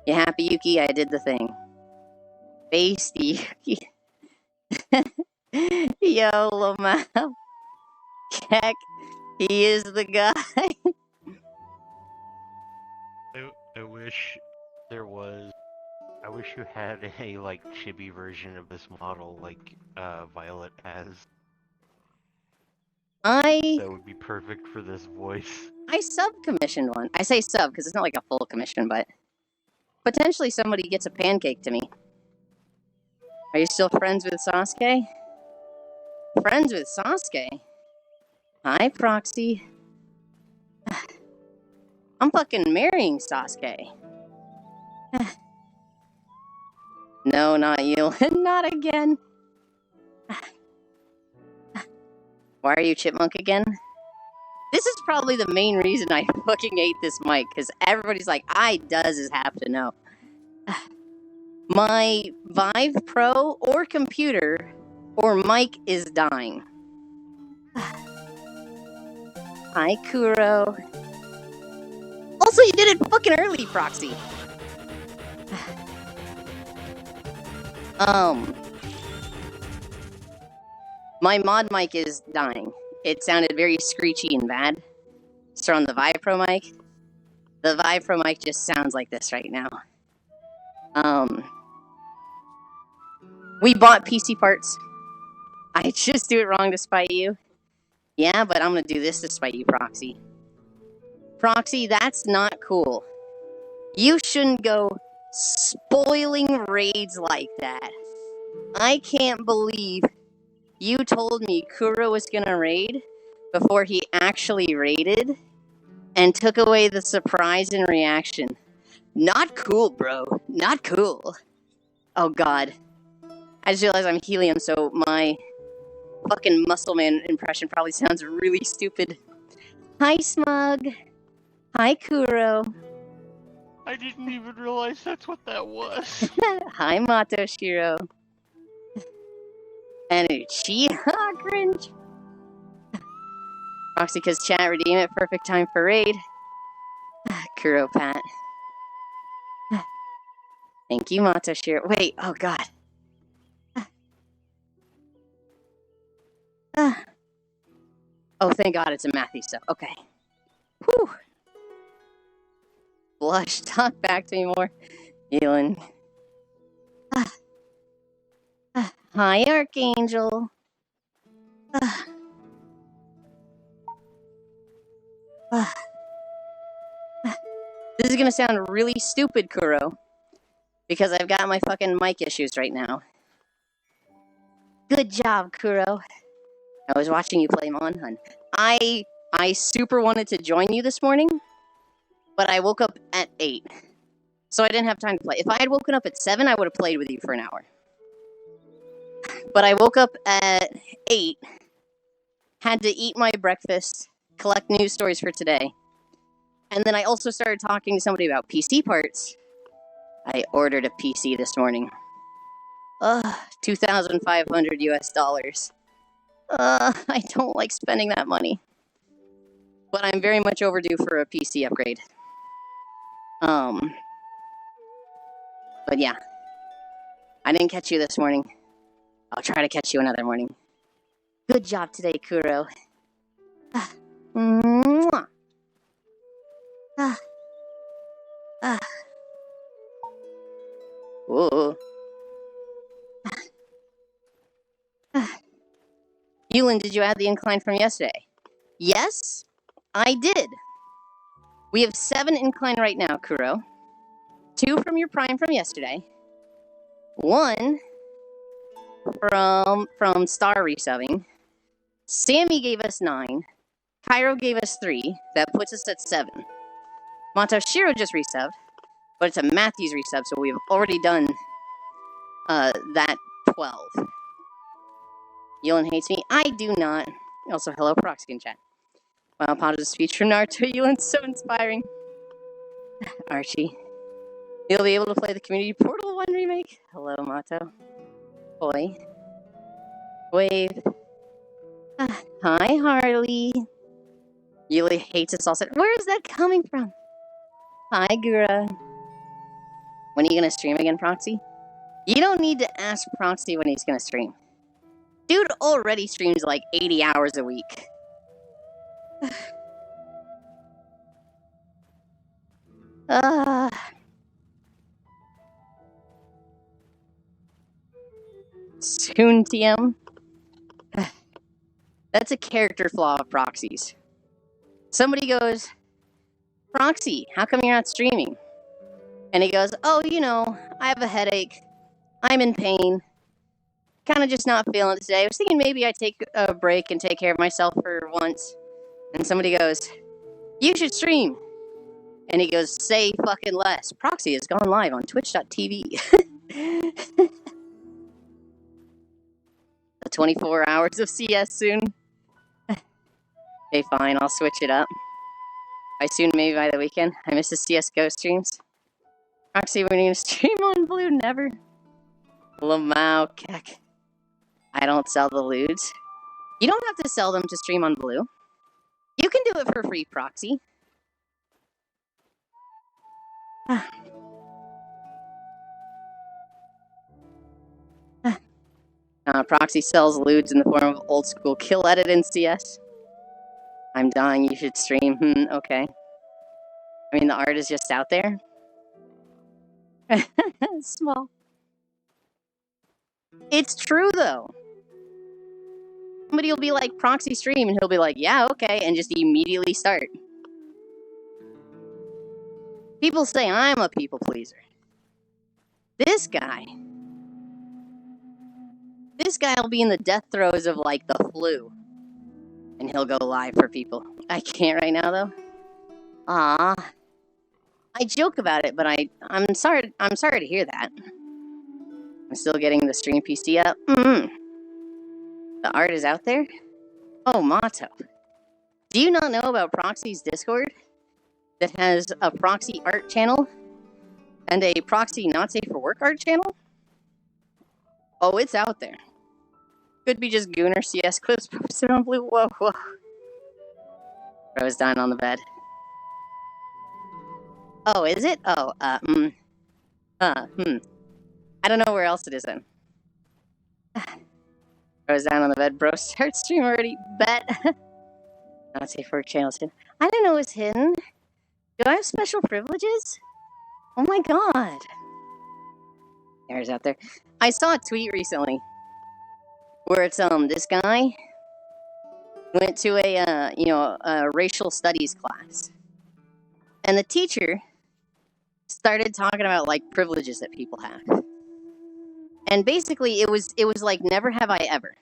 You happy, Yuki? I did the thing. Face the Yuki. Yo, Lamau. Heck, he is the guy. I wish there was... I wish you had a, like, chibi version of this model like, Violet has. That would be perfect for this voice. I sub-commissioned one. I say sub because it's not like a full commission, but potentially somebody gets a pancake to me. Are you still friends with Sasuke? Friends with Sasuke? Hi, Proxy. I'm fucking marrying Sasuke. No, not you. Not again. Why are you Chipmunk again? This is probably the main reason I fucking hate this mic, because everybody's like, I does have to know. My Vive Pro or computer or mic is dying. Hi, Kuro. Also, you did it fucking early, Proxy. My mod mic is dying. It sounded very screechy and bad. So on the Vive Pro mic, the Vive Pro mic just sounds like this right now. We bought PC parts. I just do it wrong to spite you. Yeah, but I'm gonna do this to spite you, Proxy. Proxy, that's not cool. You shouldn't go spoiling raids like that. I can't believe you told me Kuro was gonna raid before he actually raided and took away the surprise and reaction. Not cool, bro. Not cool. Oh god. I just realized I'm helium, so my fucking muscleman impression probably sounds really stupid. Hi, Smug. Hi, Kuro. I didn't even realize that's what that was. Hi, Mato Shiro. And Uchiha cringe. Proxy, cause chat, redeem it. Perfect time for raid. Kuro Pat. Thank you, Mato Shiro. Wait, oh god. Oh, thank god it's a Matthew stuff. Okay. Whew. Blush, talk back to me more. Yulind. Hi, Archangel. This is gonna sound really stupid, Kuro, because I've got my fucking mic issues right now. Good job, Kuro. I was watching you play Monhun. I super wanted to join you this morning, but I woke up at 8. So I didn't have time to play. If I had woken up at 7, I would have played with you for an hour. But I woke up at 8, had to eat my breakfast, collect news stories for today, and then I also started talking to somebody about PC parts. I ordered a PC this morning. $2,500 US. I don't like spending that money. But I'm very much overdue for a PC upgrade. But yeah. I didn't catch you this morning. I'll try to catch you another morning. Good job today, Kuro. Mwah. Whoa. Yulind, did you add the incline from yesterday? Yes, I did. We have 7 incline right now, Kuro. 2 from your prime from yesterday. 1 from Star resubbing. Sammy gave us 9. Cairo gave us 3. That puts us at 7. Motoshiro just resubbed, but it's a Matthews resub, so we've already done that 12. Yulind hates me. I do not. Also, hello, Proxy in chat. Wow, positive speech from Naruto. Yulind's so inspiring. Archie. You'll be able to play the Community Portal 1 remake? Hello, Mato. Boy. Wave. Hi, Harley. Yuli hates us all. Where is that coming from? Hi, Gura. When are you gonna stream again, Proxy? You don't need to ask Proxy when he's gonna stream. Dude already streams like 80 hours a week. Soon, TM. That's a character flaw of Proxy's. Somebody goes, Proxy, how come you're not streaming? And he goes, oh, you know, I have a headache. I'm in pain. Kind of just not feeling it today. I was thinking maybe I'd take a break and take care of myself for once. And somebody goes, you should stream. And he goes, say fucking less. Proxy has gone live on twitch.tv. The 24 hours of CS soon. Okay, fine, I'll switch it up. By soon, maybe by the weekend. I miss the CSGO streams. Proxy, when are you gonna stream on Blue? Never. Lamau Keck. I don't sell the lewds. You don't have to sell them to stream on Blue. You can do it for free, Proxy. Proxy sells lewds in the form of old school kill edit in CS. I'm dying, you should stream. Okay. I mean, the art is just out there. Small. It's true, though. Somebody will be like, Proxy stream, and he'll be like, yeah, okay, and just immediately start. People say I'm a people pleaser. This guy will be in the death throes of, like, the flu. And he'll go live for people. I can't right now, though. Ah, I joke about it, but I'm sorry to hear that. I'm still getting the stream PC up. The art is out there? Oh, Mato. Do you not know about Proxy's Discord? That has a Proxy art channel? And a Proxy Not Safe for Work art channel? Oh, it's out there. Could be just Gooner CS clips posted on Blue. Whoa, whoa. I was dying on the bed. Oh, is it? Oh, I don't know where else it is then. I was down on the bed, bro. Start stream already. Bet. Not safe for channels hidden. I didn't know it was hidden. Do I have special privileges? Oh my god. There's out there. I saw a tweet recently where it's this guy went to a racial studies class, and the teacher started talking about like privileges that people have, and basically it was like never have I ever.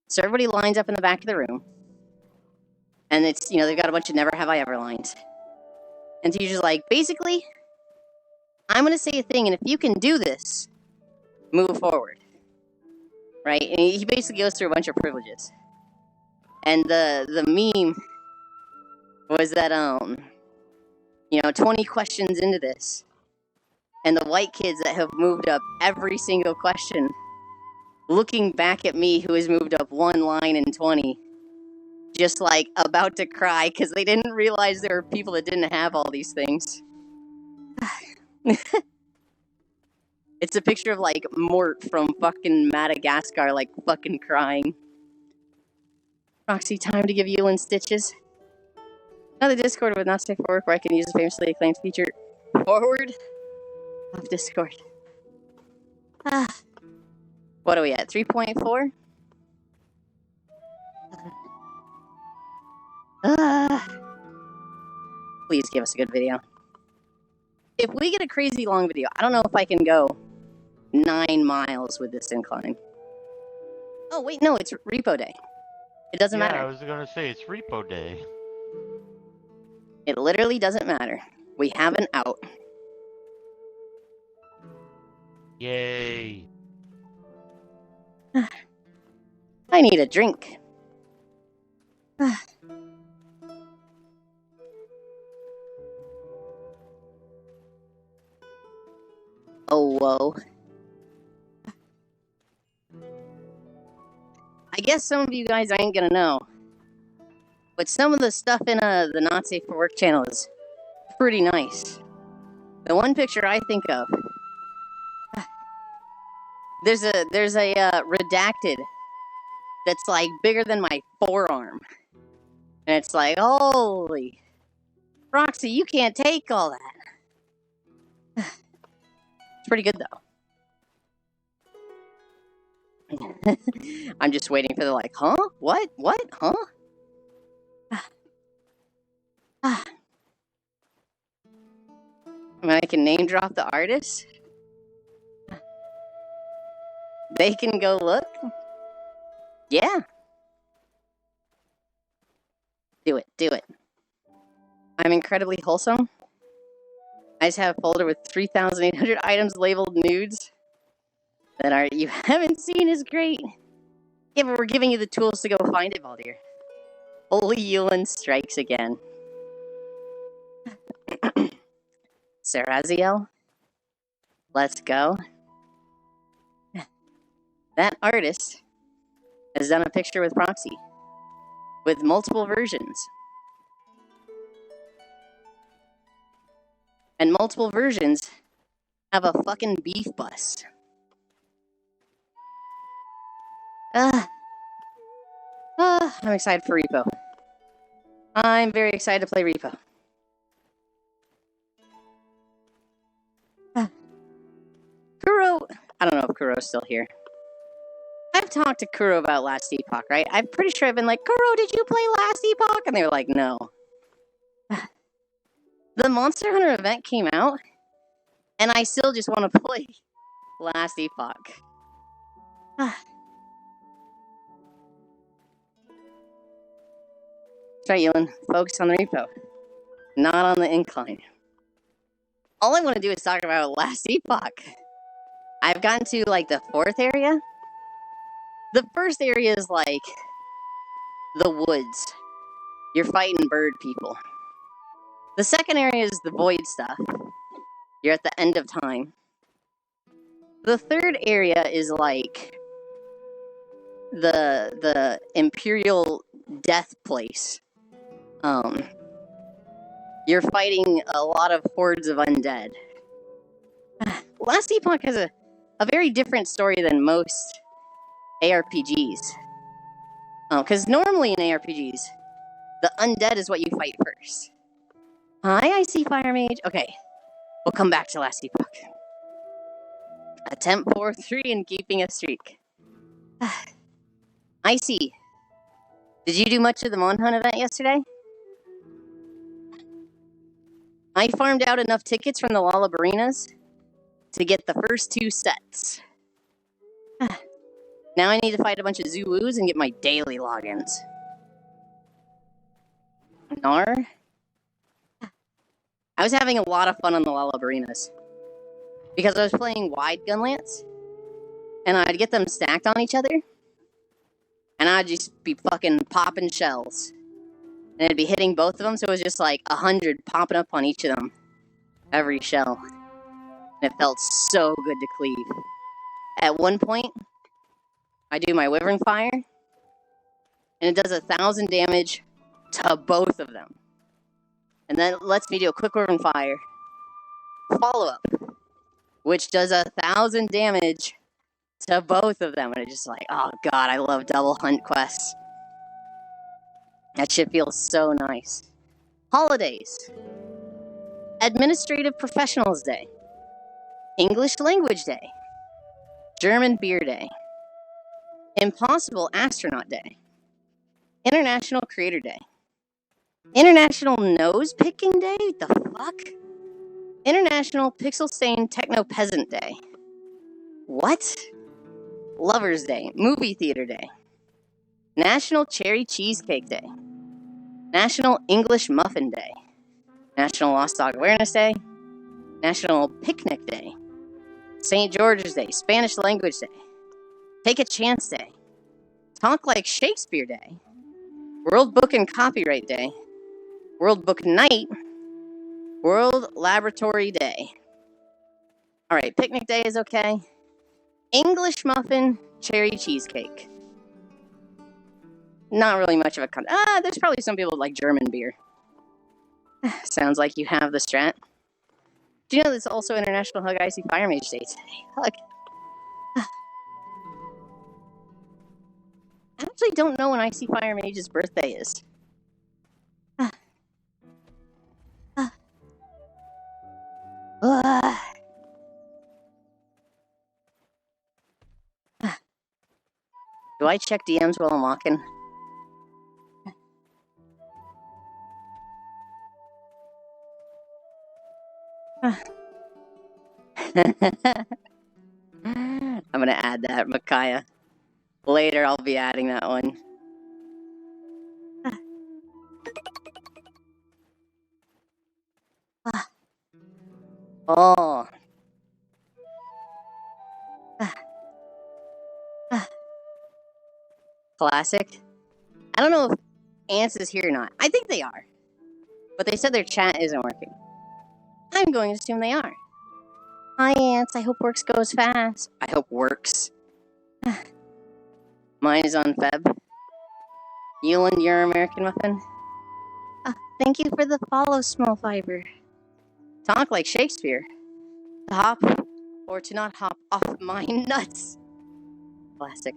So everybody lines up in the back of the room, and it's they've got a bunch of never have I ever lines, and the teacher's like, basically, I'm gonna say a thing, and if you can do this, move forward. Right? And he basically goes through a bunch of privileges. And the meme was that 20 questions into this, and the white kids that have moved up every single question, looking back at me who has moved up one line in 20, just like about to cry because they didn't realize there were people that didn't have all these things. It's a picture of, like, Mort from fucking Madagascar, like, fucking crying. Proxy, time to give Yulind stitches. Another Discord with Not Safe for Work where I can use the famously acclaimed feature forward of Discord. What are we at? 3.4? Please give us a good video. If we get a crazy long video, I don't know if I can go 9 miles with this incline. Oh, wait, no, it's repo day. It doesn't matter. I was gonna say, it's repo day. It literally doesn't matter. We have an out. Yay. I need a drink. Oh, whoa. I guess some of you guys ain't gonna know, but some of the stuff in the Not Safe for Work channel is pretty nice. The one picture I think of, there's a redacted that's like bigger than my forearm, and it's like, holy, Roxy, you can't take all that. It's pretty good though. I'm just waiting for the like, huh? What? Huh? I mean, I can name drop the artist. They can go look. Yeah. Do it. I'm incredibly wholesome. I just have a folder with 3,800 items labeled nudes. That art you haven't seen is great. Yeah, but we're giving you the tools to go find it, Valdir. Holy Yulind strikes again. Saraziel? Let's go. That artist has done a picture with Proxy. With multiple versions. And multiple versions have a fucking beef bus. I'm excited for Repo. I'm very excited to play Repo. Kuro, I don't know if Kuro's still here. I've talked to Kuro about Last Epoch, right? I'm pretty sure I've been like, Kuro, did you play Last Epoch? And they were like, no. The Monster Hunter event came out, and I still just want to play Last Epoch. Try Yulind. Focus on the repo, not on the incline. All I want to do is talk about Last Epoch. I've gotten to, like, the 4th area. The first area is, like, the woods. You're fighting bird people. The second area is the void stuff. You're at the end of time. The third area is, like, the Imperial death place. You're fighting a lot of hordes of undead. Last Epoch has a very different story than most ARPGs. Because normally in ARPGs, the undead is what you fight first. Hi, I see Fire Mage. Okay, we'll come back to Last Epoch. Attempt 4-3 and keeping a streak. I see. Did you do much of the Mon Hunt event yesterday? I farmed out enough tickets from the Lollabarinas to get the first 2 sets. Now I need to fight a bunch of Zooloos and get my daily logins. Nar? I was having a lot of fun on the Lollabarinas. Because I was playing wide gun lance, and I'd get them stacked on each other, and I'd just be fucking popping shells. And it'd be hitting both of them, so it was just like 100 popping up on each of them. Every shell. And it felt so good to cleave. At one point, I do my Wyvern Fire, and it does 1,000 damage to both of them. And then it lets me do a quick Wyvern Fire follow-up, which does 1,000 damage to both of them. And it's just like, oh god, I love double hunt quests. That shit feels so nice. Holidays. Administrative Professionals Day. English Language Day. German Beer Day. Impossible Astronaut Day. International Creator Day. International Nose Picking Day? The fuck? International Pixel Stain Techno Peasant Day. What? Lovers Day. Movie Theater Day. National Cherry Cheesecake Day. National English Muffin Day. National Lost Dog Awareness Day. National Picnic Day. St. George's Day. Spanish Language Day. Take a Chance Day. Talk Like Shakespeare Day. World Book and Copyright Day. World Book Night. World Laboratory Day. Alright, Picnic Day is okay. English Muffin, Cherry Cheesecake. Not really much of a there's probably some people that like German beer. Sounds like you have the strat. Do you know there's also International Hug Icy Fire Mage Day today? Hug. I actually don't know when Icy Fire Mage's birthday is. Do I check DMs while I'm walking? I'm gonna add that, Micaiah. Later, I'll be adding that one. Oh. Classic. I don't know if Ants is here or not. I think they are. But they said their chat isn't working. I'm going to assume they are. Hi, Ants. I hope works goes fast. I hope works. Mine is on Feb. Yulind, your American Muffin. Thank you for the follow, Small Fiber. Talk like Shakespeare. To hop or to not hop off my nuts. Classic.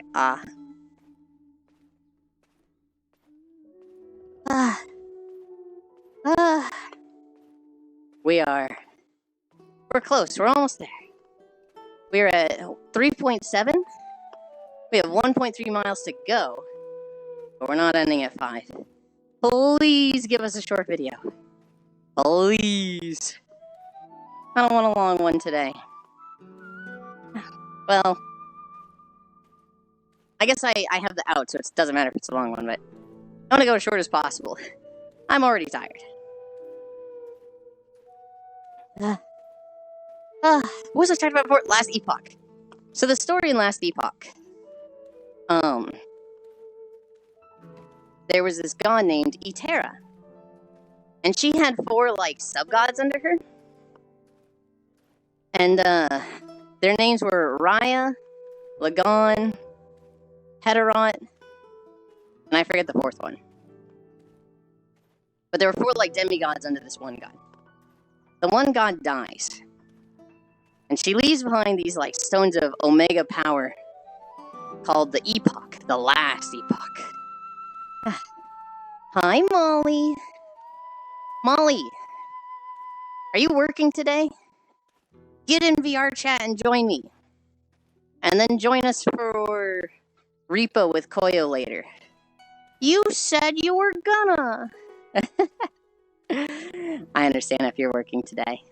We're close. We're almost there. We're at 3.7. We have 1.3 miles to go. But we're not ending at 5. Please give us a short video. Please. I don't want a long one today. Well, I guess I have the out, so it doesn't matter if it's a long one, but I want to go as short as possible. I'm already tired. What was I talking about before? Last Epoch. So the story in Last Epoch. There was this god named Etera. And she had 4, like, sub-gods under her. And, their names were Raya, Lagon, Heterot, and I forget the 4th one. But there were 4, like, demigods under this one god. The one god dies. And she leaves behind these, like, stones of omega power called the Epoch, the last Epoch. Hi, Molly. Molly, are you working today? Get in VR chat and join me. And then join us for Repo with Koyo later. You said you were gonna. I understand if you're working today.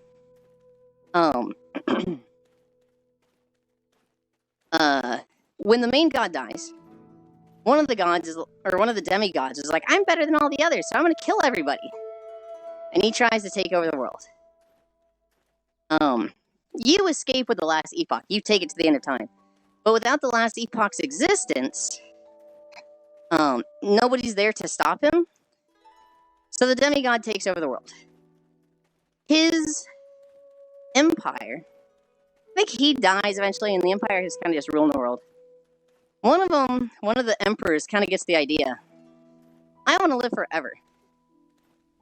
When the main god dies, one of the demigods is like, I'm better than all the others, so I'm gonna kill everybody. And he tries to take over the world. You escape with the last epoch. You take it to the end of time. But without the last epoch's existence, nobody's there to stop him. So the demigod takes over the world. His empire, I think he dies eventually, and the empire is kind of just ruling the world. One of the emperors kind of gets the idea. I want to live forever.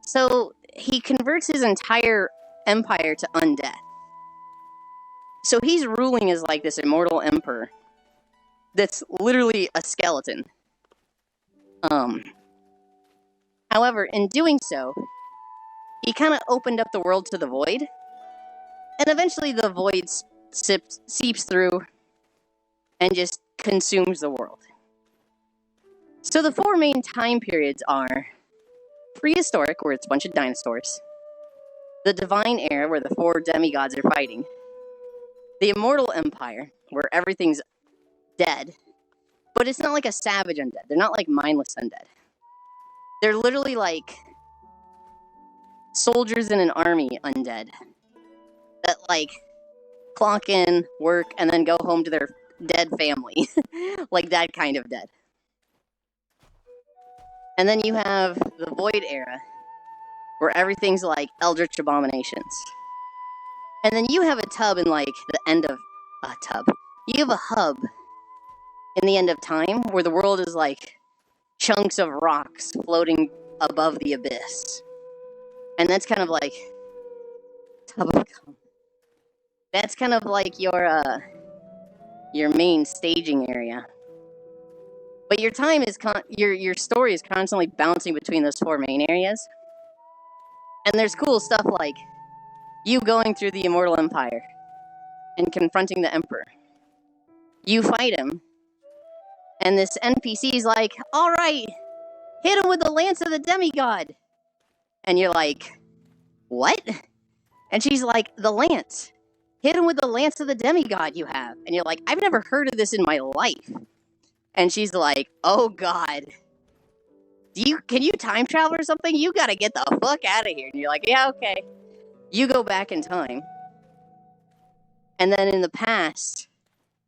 So he converts his entire empire to undeath. So he's ruling as like this immortal emperor that's literally a skeleton. However, in doing so, he kind of opened up the world to the void, and eventually the void seeps through and just consumes the world. So the 4 main time periods are prehistoric, where it's a bunch of dinosaurs, the divine era, where the 4 demigods are fighting, the immortal empire, where everything's dead, but it's not like a savage undead. They're not like mindless undead. They're literally like soldiers in an army undead that like clock in, work, and then go home to their dead family. Like that kind of dead. And then you have the Void era, where everything's like eldritch abominations. And then you have a tub in like the end of a tub. You have a hub in the end of time, where the world is like chunks of rocks floating above the abyss. And that's kind of like that's kind of like your main staging area. But your time is your story is constantly bouncing between those 4 main areas. And there's cool stuff like you going through the Immortal Empire and confronting the Emperor. You fight him, and this NPC's like, alright, hit him with the Lance of the Demigod. And you're like, what? And she's like, the Lance. Hit him with the Lance of the Demigod you have. And you're like, I've never heard of this in my life. And she's like, oh god. Can you time travel or something? You gotta get the fuck out of here. And you're like, yeah, okay. You go back in time. And then in the past,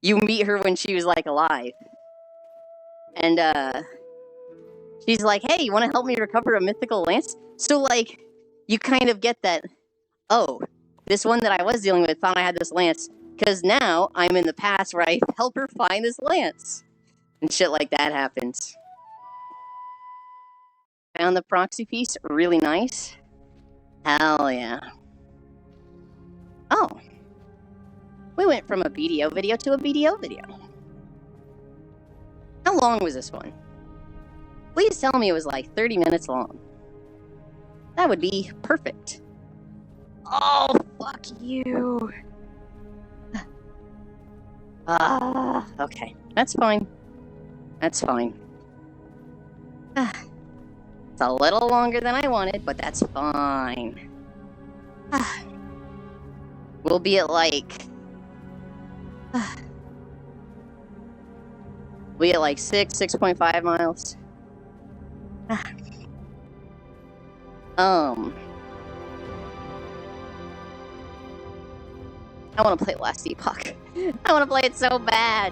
you meet her when she was like alive. And she's like, hey, you wanna help me recover a mythical lance? So like, you kind of get that, oh, this one that I was dealing with thought I had this lance, because now I'm in the past where I help her find this lance. And shit like that happens. Found the proxy piece really nice. Hell yeah. Oh. We went from a BDO video to a BDO video. How long was this one? Please tell me it was like 30 minutes long. That would be perfect. Oh, fuck you. Okay. That's fine. That's fine. It's a little longer than I wanted, but that's fine. We'll be at like... we'll be at like 6.5 miles. I want to play Last Epoch. I want to play it so bad.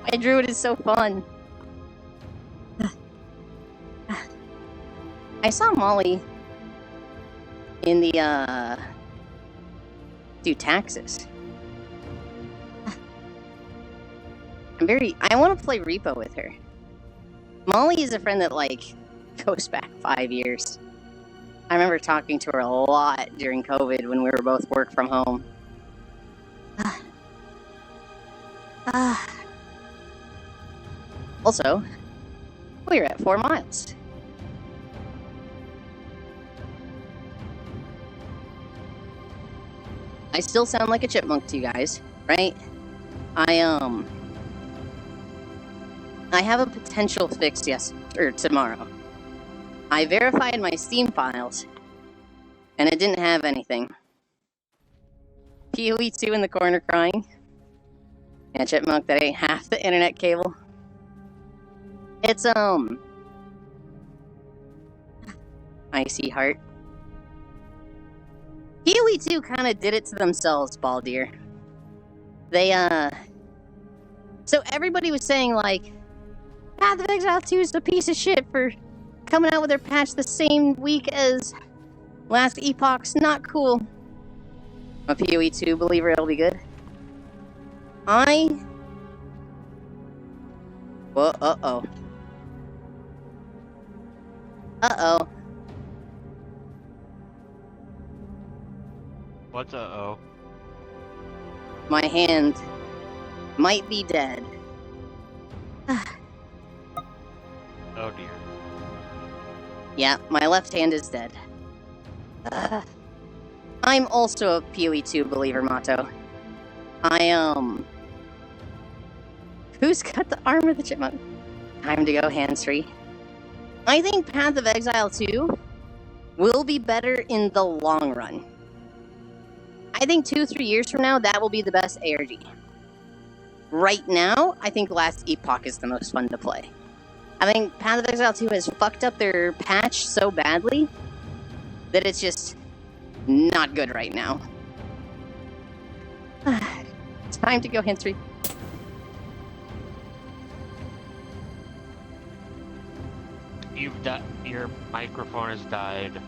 My druid is so fun. I saw Molly in the, do taxes. I want to play Repo with her. Molly is a friend that, like, goes back 5 years. I remember talking to her a lot during COVID when we were both work from home. Also, we're at 4 miles. I still sound like a chipmunk to you guys, right? I have a potential fix tomorrow. I verified my Steam files, and it didn't have anything. PoE2 in the corner crying. Yeah, chipmunk, that ain't half the internet cable. It's, Icy Heart. PoE2 kind of did it to themselves, Baldir. They, so everybody was saying, like, Path of Exile 2 is a piece of shit for coming out with their patch the same week as Last Epoch's. Not cool. I'm a PoE2 believer, it'll be good. Well, uh-oh. Uh-oh. What's uh-oh? My hand might be dead. Oh dear. Yeah, my left hand is dead. I'm also a PoE2 believer, Motto. Who's got the armor of the chipmunk? Time to go hands-free. I think Path of Exile 2 will be better in the long run. I think 2-3 years from now, that will be the best ARG. Right now, I think Last Epoch is the most fun to play. I think Path of Exile 2 has fucked up their patch so badly that it's just not good right now. It's time to go hands-free. Your microphone has died.